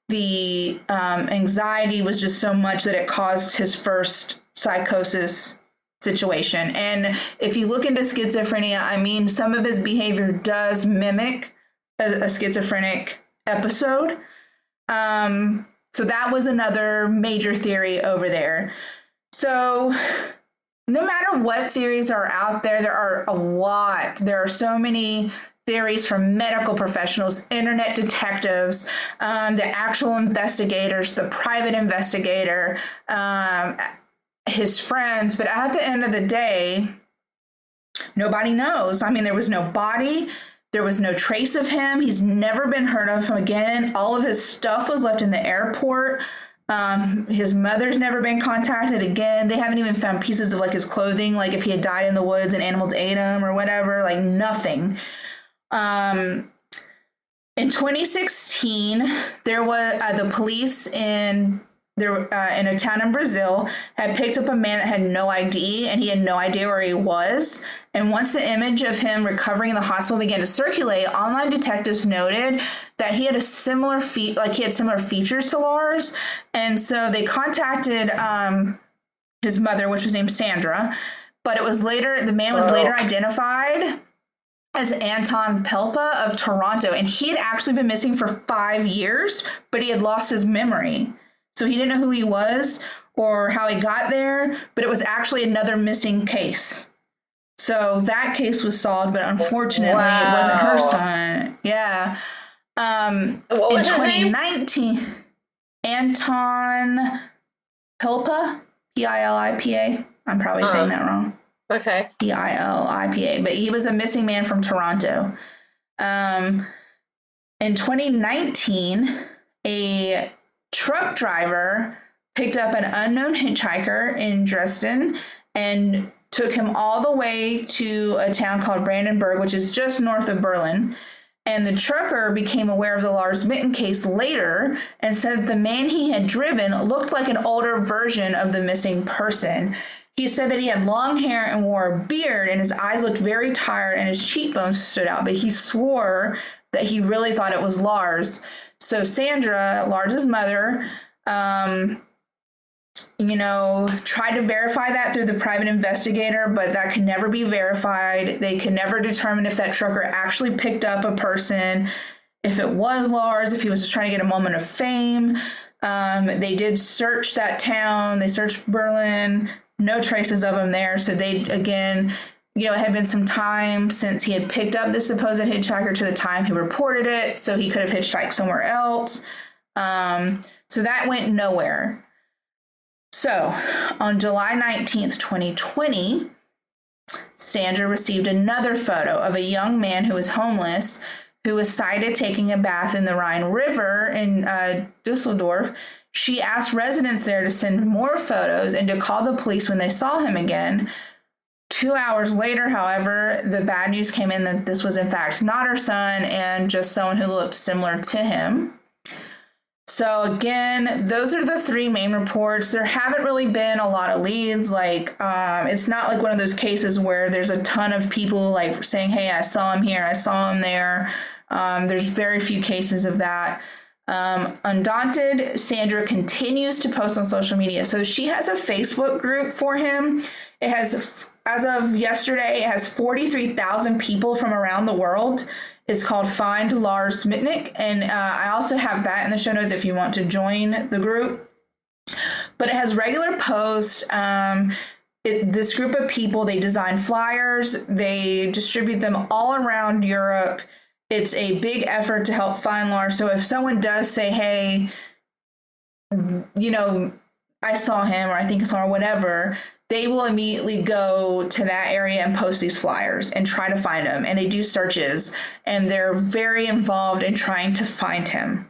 the anxiety was just so much that it caused his first psychosis situation. And if you look into schizophrenia, I mean, some of his behavior does mimic a schizophrenic episode. So that was another major theory over there. So no matter what theories are out there, there are a lot. There are so many theories from medical professionals, internet detectives, the actual investigators, the private investigator, his friends. But at the end of the day, nobody knows. I mean, there was no body. There was no trace of him. He's never been heard of again. All of his stuff was left in the airport. His mother's never been contacted again. They haven't even found pieces of like his clothing, like if he had died in the woods and animals ate him or whatever, like nothing. In 2016, there was the police in a town in Brazil had picked up a man that had no ID, and he had no idea where he was. And once the image of him recovering in the hospital began to circulate, online detectives noted that he had similar features to Lars. And so they contacted his mother, which was named Sandra, but the man was later identified as Anton Pelpa of Toronto, and he had actually been missing for 5 years, but he had lost his memory. So he didn't know who he was or how he got there, but it was actually another missing case. So that case was solved, but unfortunately it wasn't her son. Yeah. What was his name? 2019, Anton Pilpa, P-I-L-I-P-A. I'm probably saying that wrong. Okay. P-I-L-I-P-A, but he was a missing man from Toronto. In 2019, a truck driver picked up an unknown hitchhiker in Dresden and took him all the way to a town called Brandenburg, which is just north of Berlin. And the trucker became aware of the Lars Mittank case later and said that the man he had driven looked like an older version of the missing person. He said that he had long hair and wore a beard, and his eyes looked very tired and his cheekbones stood out, but he swore that he really thought it was Lars. So Sandra, Lars's mother, tried to verify that through the private investigator, but that could never be verified. They could never determine if that trucker actually picked up a person, if it was Lars, if he was just trying to get a moment of fame. They did search that town. They searched Berlin. No traces of him there. So they, again, it had been some time since he had picked up the supposed hitchhiker to the time he reported it. So he could have hitchhiked somewhere else. So that went nowhere. So on July 19th, 2020, Sandra received another photo of a young man who was homeless, who was sighted taking a bath in the Rhine River in Dusseldorf. She asked residents there to send more photos and to call the police when they saw him again. 2 hours later, however, the bad news came in that this was in fact not her son and just someone who looked similar to him. So again, those are the three main reports. There haven't really been a lot of leads. It's not like one of those cases where there's a ton of people like saying, hey, I saw him here, I saw him there. There's very few cases of that. Undaunted, Sandra continues to post on social media. So she has a Facebook group for him. It has, as of yesterday, it has 43,000 people from around the world. It's called Find Lars Mittank, and I also have that in the show notes if you want to join the group. But it has regular posts. This group of people, they design flyers. They distribute them all around Europe. It's a big effort to help find Lars. So if someone does say, hey, I saw him, or I think I saw him, or whatever, they will immediately go to that area and post these flyers and try to find him. And they do searches, and they're very involved in trying to find him.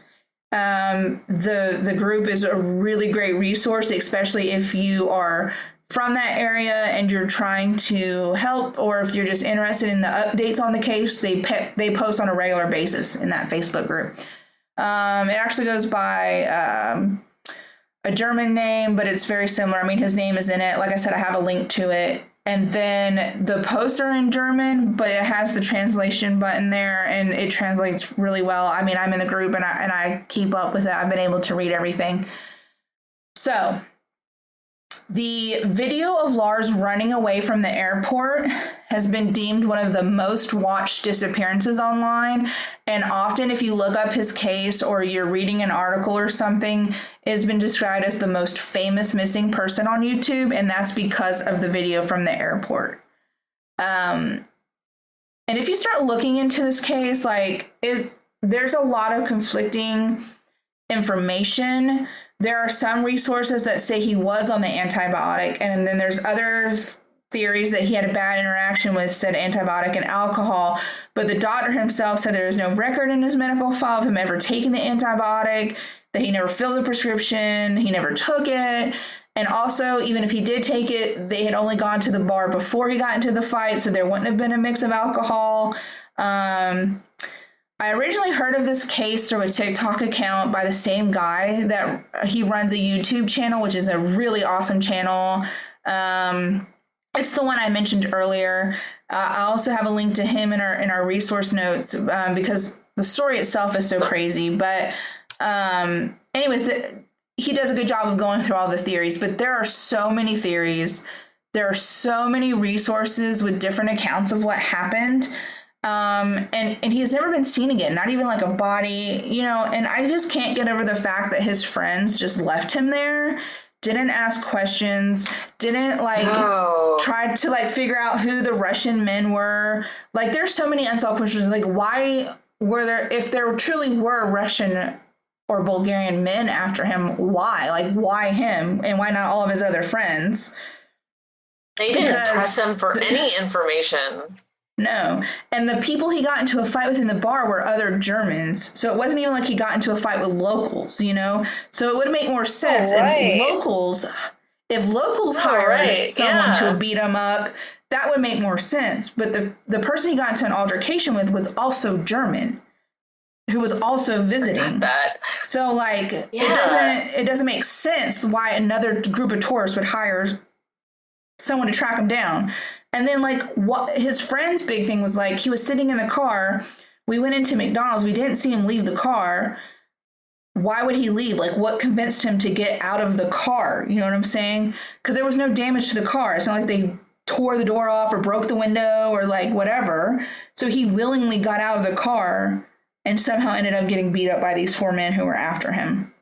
The group is a really great resource, especially if you are from that area and you're trying to help, or if you're just interested in the updates on the case. They post on a regular basis in that Facebook group. It actually goes by a German name, but it's very similar. I mean, his name is in it. Like I said, I have a link to it. And then the posts are in German, but it has the translation button there, and it translates really well. I mean, I'm in the group, and I keep up with it. I've been able to read everything. So The video of Lars running away from the airport has been deemed one of the most watched disappearances online. And often, if you look up his case or you're reading an article or something, it's been described as the most famous missing person on YouTube. And that's because of the video from the airport. And if you start looking into this case, like, there's a lot of conflicting information. There are some resources that say he was on the antibiotic, and then there's other theories that he had a bad interaction with said antibiotic and alcohol, but the doctor himself said there is no record in his medical file of him ever taking the antibiotic, that he never filled the prescription, he never took it, and also, even if he did take it, they had only gone to the bar before he got into the fight, so there wouldn't have been a mix of alcohol. I originally heard of this case through a TikTok account by the same guy that he runs a YouTube channel, which is a really awesome channel. It's the one I mentioned earlier. I also have a link to him in our resource notes because the story itself is so crazy. But anyways, he does a good job of going through all the theories, but there are so many theories. There are so many resources with different accounts of what happened. And he's never been seen again, not even like a body, and I just can't get over the fact that his friends just left him there, didn't ask questions, didn't try to figure out who the Russian men were. Like, there's so many unsolved questions. Like, why were there, if there truly were Russian or Bulgarian men after him, why? Like, why him and why not all of his other friends? They didn't press him for any information. No. And the people he got into a fight with in the bar were other Germans. So it wasn't even like he got into a fight with locals, So it would make more sense if locals hired someone to beat him up, that would make more sense. But the person he got into an altercation with was also German, who was also visiting. So it doesn't make sense why another group of tourists would hire someone to track him down. And then what his friend's big thing was, he was sitting in the car. We went into McDonald's. We didn't see him leave the car. Why would he leave? What convinced him to get out of the car? You know what I'm saying? Because there was no damage to the car. It's not like they tore the door off or broke the window or whatever. So he willingly got out of the car and somehow ended up getting beat up by these 4 men who were after him.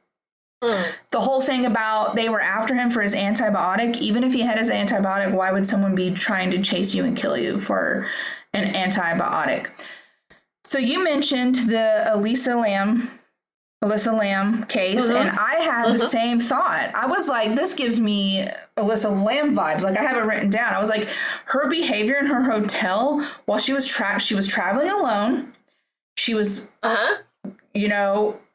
The whole thing about they were after him for his antibiotic, even if he had his antibiotic, why would someone be trying to chase you and kill you for an antibiotic? So you mentioned the Alyssa Lam case, and I had the same thought. I was like, this gives me Alyssa Lam vibes. I have it written down. I was like, her behavior in her hotel while she was traveling alone. She was,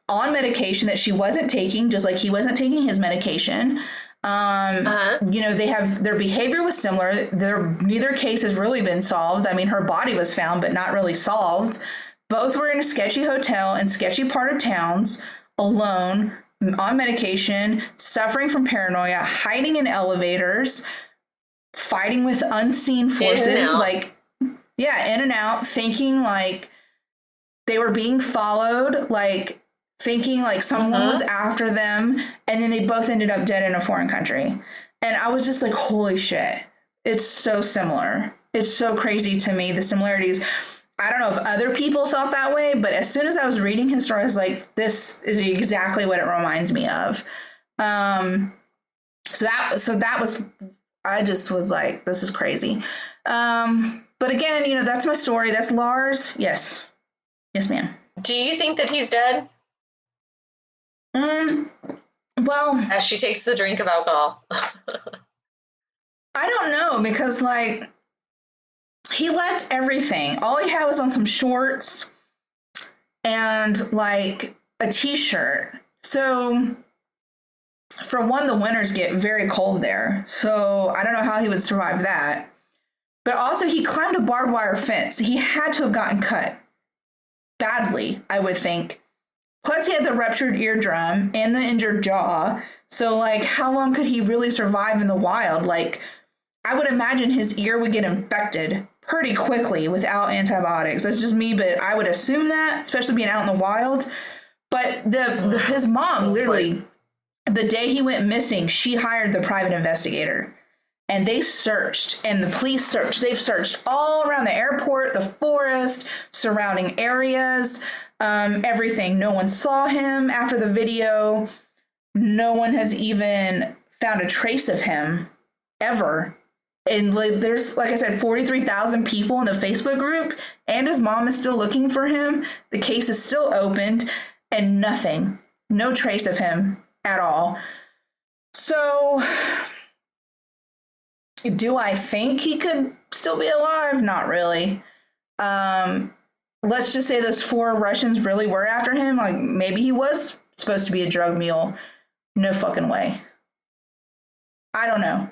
on medication that she wasn't taking, just like he wasn't taking his medication. Their behavior was similar. Neither case has really been solved. I mean, her body was found, but not really solved. Both were in a sketchy hotel in sketchy part of towns, alone, on medication, suffering from paranoia, hiding in elevators, fighting with unseen forces, in and out, thinking they were being followed, thinking someone was after them, and then they both ended up dead in a foreign country. And I was just like, holy shit, it's so similar. It's so crazy to me, the similarities. I don't know if other people felt that way, but as soon as I was reading his story, I was like, this is exactly what it reminds me of. So that was, I just was like, this is crazy. But again, that's my story. That's Lars. Yes, ma'am. Do you think that he's dead? Well, as she takes the drink of alcohol. I don't know, because he left everything. All he had was on some shorts and a t-shirt. So for one, the winters get very cold there. So I don't know how he would survive that. But also he climbed a barbed wire fence. He had to have gotten cut badly, I would think. Plus, he had the ruptured eardrum and the injured jaw. So, how long could he really survive in the wild? I would imagine his ear would get infected pretty quickly without antibiotics. That's just me, but I would assume that, especially being out in the wild. But his mom literally the day he went missing, she hired the private investigator. And they searched, and the police searched. They've searched all around the airport, the forest, surrounding areas, everything. No one saw him after the video. No one has even found a trace of him ever. And there's, like I said, 43,000 people in the Facebook group, and his mom is still looking for him. The case is still opened, and nothing. No trace of him at all. So, do I think he could still be alive? Not really. Let's just say those 4 Russians really were after him. Like, maybe he was supposed to be a drug mule. No fucking way. I don't know.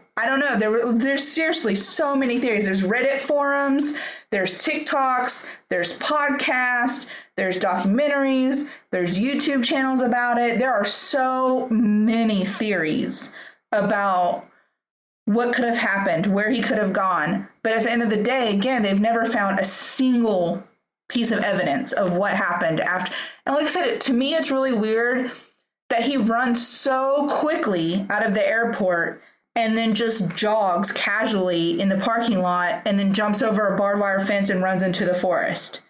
There's seriously so many theories. There's Reddit forums, there's TikToks, there's podcasts, there's documentaries, there's YouTube channels about it. There are so many theories about what could have happened, where he could have gone. But at the end of the day, again, they've never found a single piece of evidence of what happened after. And like I said, to me, it's really weird that he runs so quickly out of the airport and then just jogs casually in the parking lot and then jumps over a barbed wire fence and runs into the forest.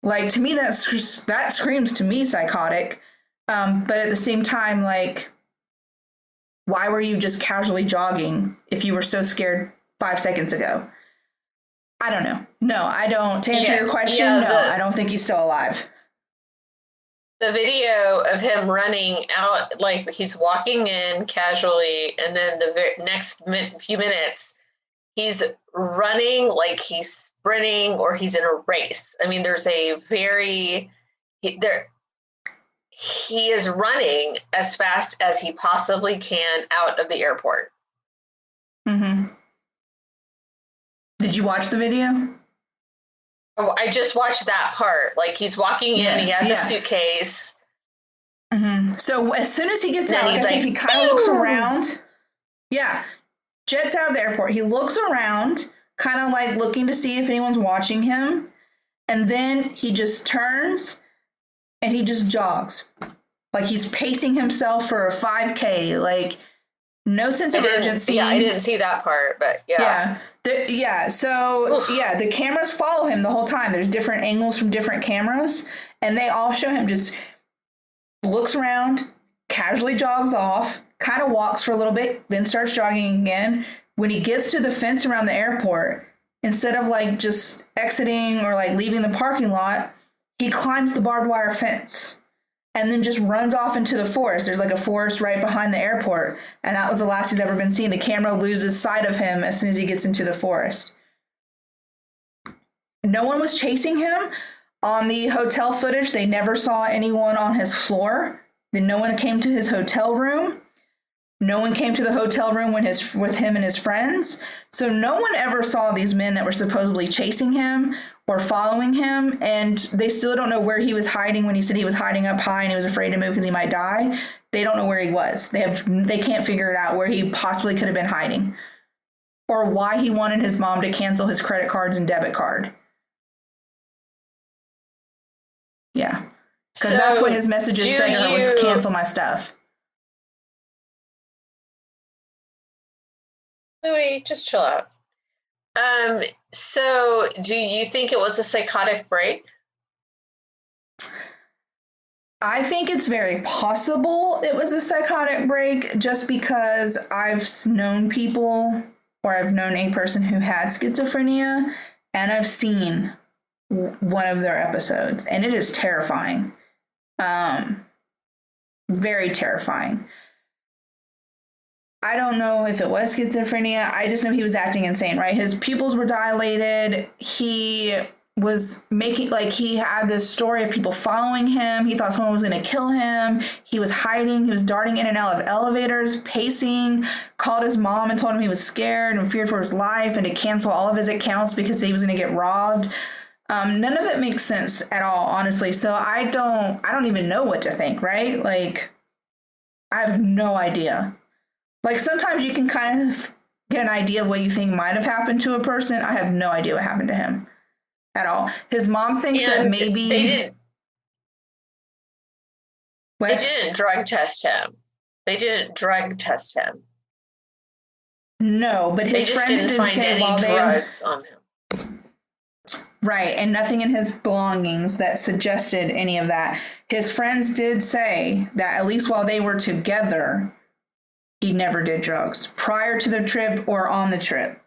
Like, to me, that screams to me psychotic. But at the same time, like, why were you just casually jogging if you were so scared 5 seconds ago? I don't know. No, I don't. To answer your question, I don't think he's still alive. The video of him running out, like he's walking in casually, and then the next few minutes, he's running like he's sprinting or he's in a race. I mean, there's a he is running as fast as he possibly can out of the airport. Mm-hmm. Did you watch the video? Oh, I just watched that part. Like, he's walking in, he has a suitcase. Mm-hmm. So as soon as he gets out, he kind of looks around. Yeah. Jets out of the airport. He looks around, kind of like looking to see if anyone's watching him. And then he just turns and he just jogs. Like, he's pacing himself for a 5K. Like, no sense of urgency. Yeah, I didn't see that part, but yeah. The cameras follow him the whole time. There's different angles from different cameras, and they all show him just looks around, casually jogs off, kind of walks for a little bit, then starts jogging again. When he gets to the fence around the airport, instead of like just exiting or like leaving the parking lot, he climbs the barbed wire fence and then just runs off into the forest. There's like a forest right behind the airport, and that was the last he's ever been seen. The camera loses sight of him as soon as he gets into the forest. No one was chasing him. On the hotel footage, they never saw anyone on his floor. Then no one came to his hotel room. No one came to the hotel room with him and his friends. So no one ever saw these men that were supposedly chasing him or following him. And they still don't know where he was hiding when he said he was hiding up high and he was afraid to move because he might die. They don't know where he was. They can't figure it out where he possibly could have been hiding or why he wanted his mom to cancel his credit cards and debit card. Yeah. Because that's what his messages said to her was cancel my stuff. Louis, just chill out. So do you think it was a psychotic break? I think it's very possible it was a psychotic break just because I've known people or I've known a person who had schizophrenia and I've seen one of their episodes and it is terrifying. Very terrifying. I don't know if it was schizophrenia. I just know he was acting insane, right? His pupils were dilated. He was he had this story of people following him. He thought someone was going to kill him. He was hiding. He was darting in and out of elevators, pacing, called his mom and told him he was scared and feared for his life and to cancel all of his accounts because he was going to get robbed. None of it makes sense at all, honestly. So I don't even know what to think, right? Like, I have no idea. Like, sometimes you can kind of get an idea of what you think might have happened to a person. I have no idea what happened to him at all. His mom thinks that maybe... They didn't drug test him. They didn't drug test him. No, but his They just friends didn't did find say any while drugs on him. Right, and nothing in his belongings that suggested any of that. His friends did say that at least while they were together, he never did drugs prior to the trip or on the trip.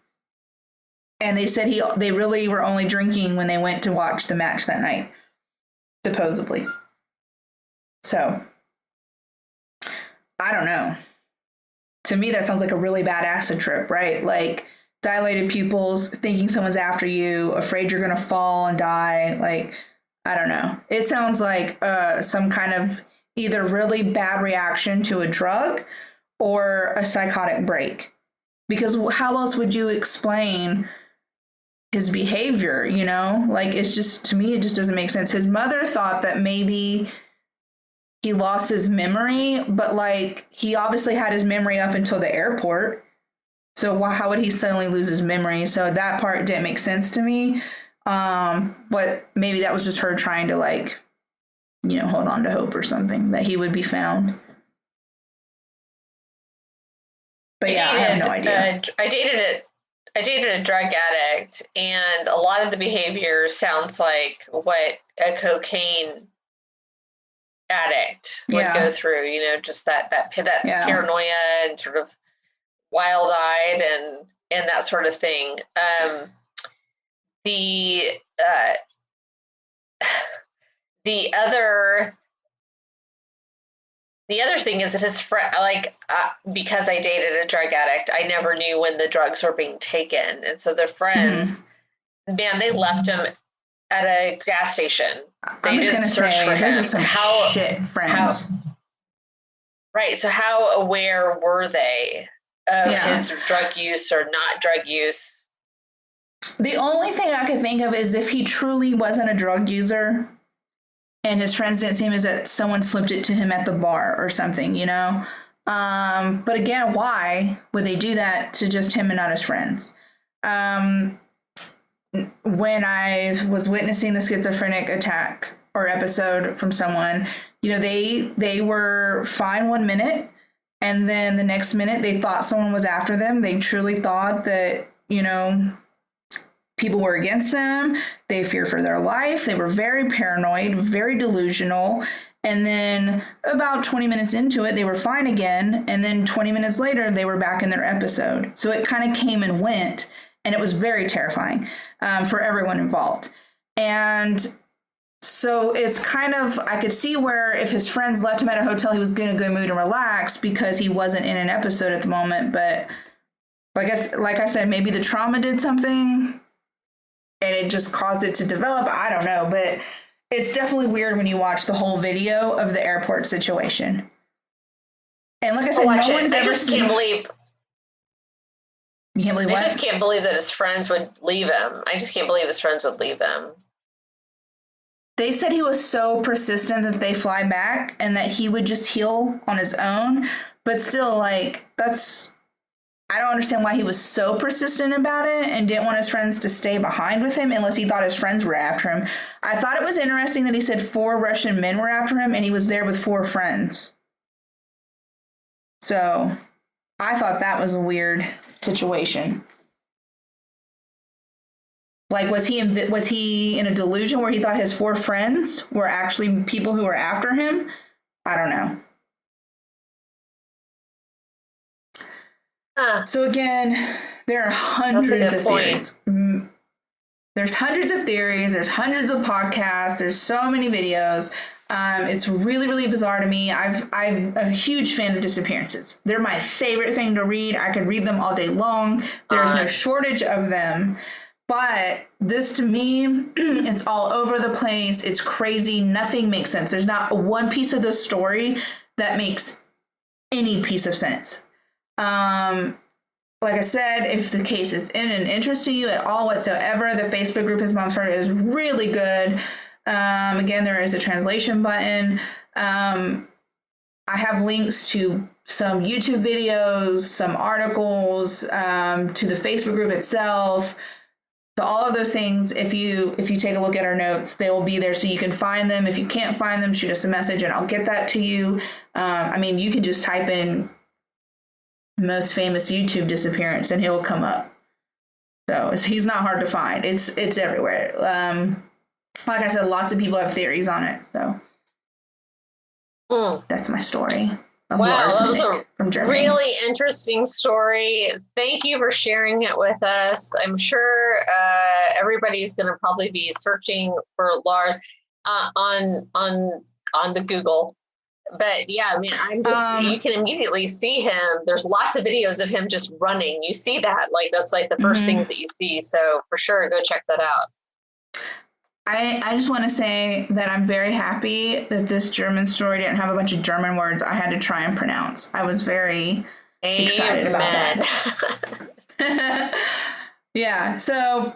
And they said they really were only drinking when they went to watch the match that night, supposedly. So, I don't know. To me, that sounds like a really bad acid trip, right? Like, dilated pupils, thinking someone's after you, afraid you're going to fall and die. Like, I don't know. It sounds like some kind of either really bad reaction to a drug or a psychotic break. Because how else would you explain his behavior, you know? Like, it's just, to me, it just doesn't make sense. His mother thought that maybe he lost his memory, but like, he obviously had his memory up until the airport. So how would he suddenly lose his memory? So that part didn't make sense to me. But maybe that was just her trying to, like, you know, hold on to hope or something that he would be found. But yeah, I have no idea. I dated a drug addict, and a lot of the behavior sounds like what a cocaine addict would go through. You know, just that paranoia and sort of wild-eyed and that sort of thing. The other thing is that his friend, because I dated a drug addict, I never knew when the drugs were being taken. And so their friends, man, they left him at a gas station. They didn't search for him. Those are some shit friends. Right. So how aware were they of his drug use or not drug use? The only thing I could think of is if he truly wasn't a drug user and his friends didn't see him, is that someone slipped it to him at the bar or something, you know? But again, why would they do that to just him and not his friends? When I was witnessing the schizophrenic attack or episode from someone, you know, they were fine 1 minute, and then the next minute they thought someone was after them. They truly thought that, you know, people were against them. They feared for their life. They were very paranoid, very delusional. And then about 20 minutes into it, they were fine again. And then 20 minutes later, they were back in their episode. So it kind of came and went. And it was very terrifying for everyone involved. And so it's kind of, I could see where if his friends left him at a hotel, he was going to go mood and relax because he wasn't in an episode at the moment. But like I said, maybe the trauma did something and it just caused it to develop. I don't know, but it's definitely weird when you watch the whole video of the airport situation. And like I said, no one's ever seen... You can't believe what? I just can't believe that his friends would leave him. I just can't believe his friends would leave him. They said he was so persistent that they fly back and that he would just heal on his own. But still, like, I don't understand why he was so persistent about it and didn't want his friends to stay behind with him unless he thought his friends were after him. I thought it was interesting that he said 4 Russian men were after him and he was there with 4 friends. So I thought that was a weird situation. Like, was he in a delusion where he thought his 4 friends were actually people who were after him? I don't know. So again, there are hundreds of theories. There's hundreds of theories. There's hundreds of podcasts. There's so many videos. It's really, really bizarre to me. I'm a huge fan of disappearances. They're my favorite thing to read. I could read them all day long. There's no shortage of them. But this, to me, it's all over the place. It's crazy. Nothing makes sense. There's not one piece of the story that makes any piece of sense. Like I said, if the case is in an interest to you at all whatsoever, the Facebook group His Mom's Heart is really good. Again, there is a translation button. I have links to some YouTube videos, some articles, to the Facebook group itself. So all of those things, if you take a look at our notes, they will be there so you can find them. If you can't find them, shoot us a message and I'll get that to you. I mean, you can just type in most famous YouTube disappearance and he'll come up. So he's not hard to find. It's everywhere. Like I said, lots of people have theories on it. So that's my story. Wow, Lars that was Mittank from a Germany. really interesting story. Thank you for sharing it with us. I'm sure everybody's going to probably be searching for Lars on the Google. But yeah, I mean, I'm just you can immediately see him. There's lots of videos of him just running. You see that, like that's like the first things that you see. So for sure, go check that out. I just want to say that I'm very happy that this German story didn't have a bunch of German words I had to try and pronounce. I was very excited about that. Yeah, so,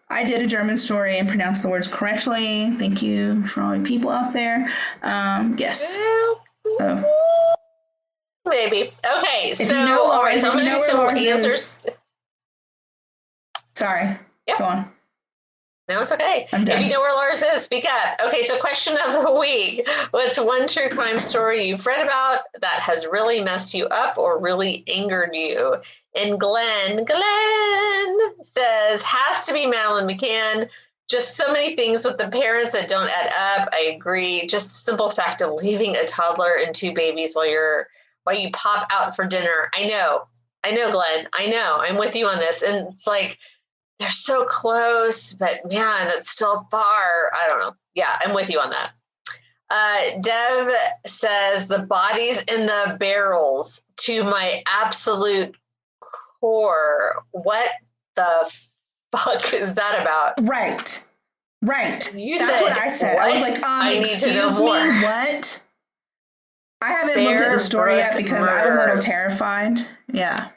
I did a German story and pronounced the words correctly. Thank you for all you people out there. Yes. So. Maybe. Okay, so, you know all right, so I'm going to do some answers. Sorry. Yep. Go on. No, it's okay. If you know where Lars is, speak up. Okay, so question of the week. What's one true crime story you've read about that has really messed you up or really angered you? And Glenn says, has to be Madeline McCann. Just so many things with the parents that don't add up. I agree. Just the simple fact of leaving a toddler and two babies while you pop out for dinner. I know, Glenn. I know. I'm with you on this. And it's like, they're so close, but man, it's still far. I don't know. Yeah, I'm with you on that. Dev says the bodies in the barrels to my absolute core. What the fuck is that about? Right. You That's said what I said. What? I was like, I need to know excuse more. me, what? I haven't looked at the story yet because I was a little terrified. Yeah.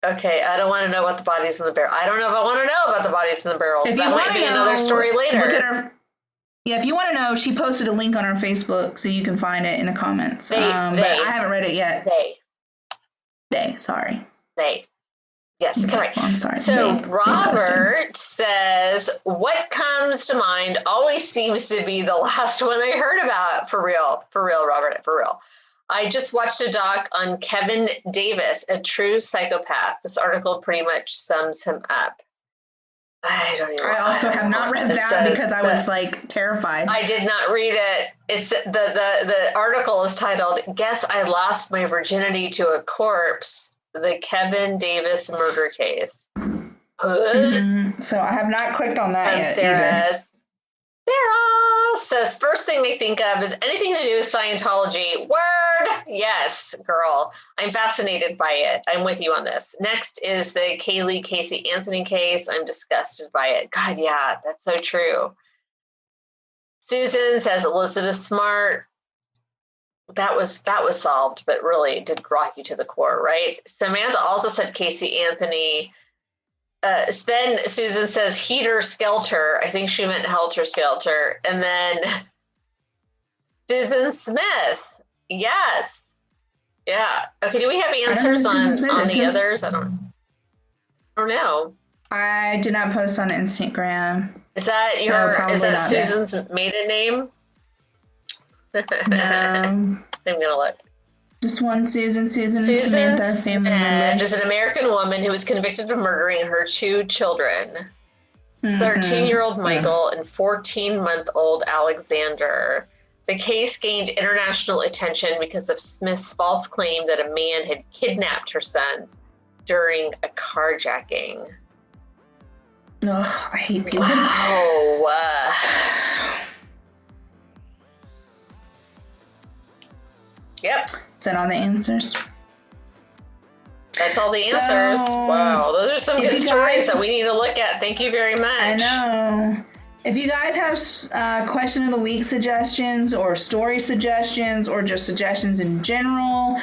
Okay, I don't want to know about the bodies in the barrel. I don't know if I want to know about the bodies in the barrels. If that might be another story later. Look at her. Yeah, if you want to know, she posted a link on our Facebook so you can find it in the comments. But I haven't read it yet. Sorry. Yes, it's all right. Well, I'm sorry. So Robert says, what comes to mind always seems to be the last one I heard about. For real, Robert, for real. I just watched a doc on Kevin Davis, a true psychopath. This article pretty much sums him up. I also have not read that because I was like terrified. I did not read it. It's the article is titled, Guess I Lost My Virginity to a Corpse, the Kevin Davis murder case. So I have not clicked on that yet. Sarah says, first thing I think of is anything to do with Scientology. Word! Yes, girl. I'm fascinated by it. I'm with you on this. Next is the Kaylee Casey Anthony case. I'm disgusted by it. God, yeah, that's so true. Susan says Elizabeth Smart. That was solved, but really it did rock you to the core, right? Samantha also said Casey Anthony. Then Susan says Heater Skelter. I think she meant Helter Skelter. And then Susan Smith. Yes. Yeah. Okay. Do we have answers on the others? I don't know. I did not post on Instagram. Is that Susan's maiden name? No. I'm gonna look. Just one Susan and Samantha are family members. Is an American woman who was convicted of murdering her two children, 13-year-old Michael and 14-month-old Alexander. The case gained international attention because of Smith's false claim that a man had kidnapped her sons during a carjacking. Ugh, I hate people. Wow. Yep. Is that all the answers? That's all the answers. So, wow. Those are some good stories that we need to look at. Thank you very much. I know. If you guys have question of the week suggestions or story suggestions or just suggestions in general,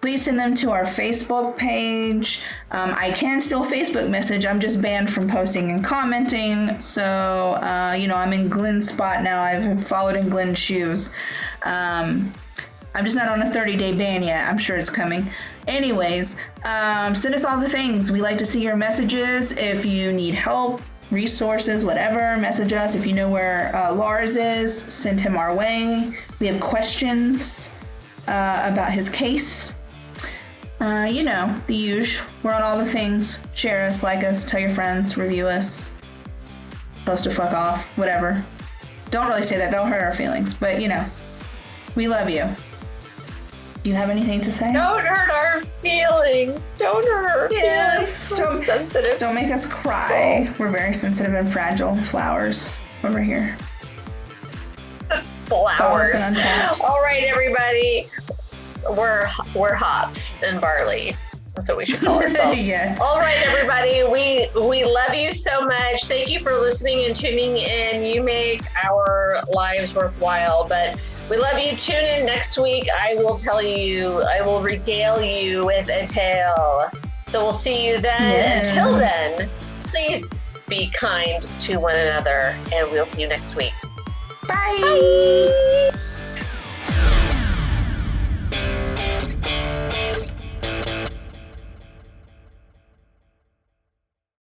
please send them to our Facebook page. I can still Facebook message. I'm just banned from posting and commenting. So, I'm in Glenn's spot now. I've followed in Glenn's shoes. I'm just not on a 30-day ban yet. I'm sure it's coming. Anyways, send us all the things. We like to see your messages. If you need help resources, whatever. Message us. If you know where Lars is, send him our way. We have questions about his case. You know, the usual. We're on all the things. Share us, like us, tell your friends, review us. Tell us to fuck off, whatever. Don't really say that. They'll hurt our feelings. But, you know, we love you. Do you have anything to say? Don't hurt our feelings. Don't hurt our Yes. feelings. We're sensitive. Don't make us cry. We're very sensitive and fragile flowers over here. Flowers. and untapped. All right, everybody. We're hops and barley. That's what we should call ourselves. Yes. All right, everybody. We love you so much. Thank you for listening and tuning in. You make our lives worthwhile. But we love you. Tune in next week. I will regale you with a tale. So we'll see you then. Yes. Until then, please be kind to one another, and we'll see you next week. Bye. Bye.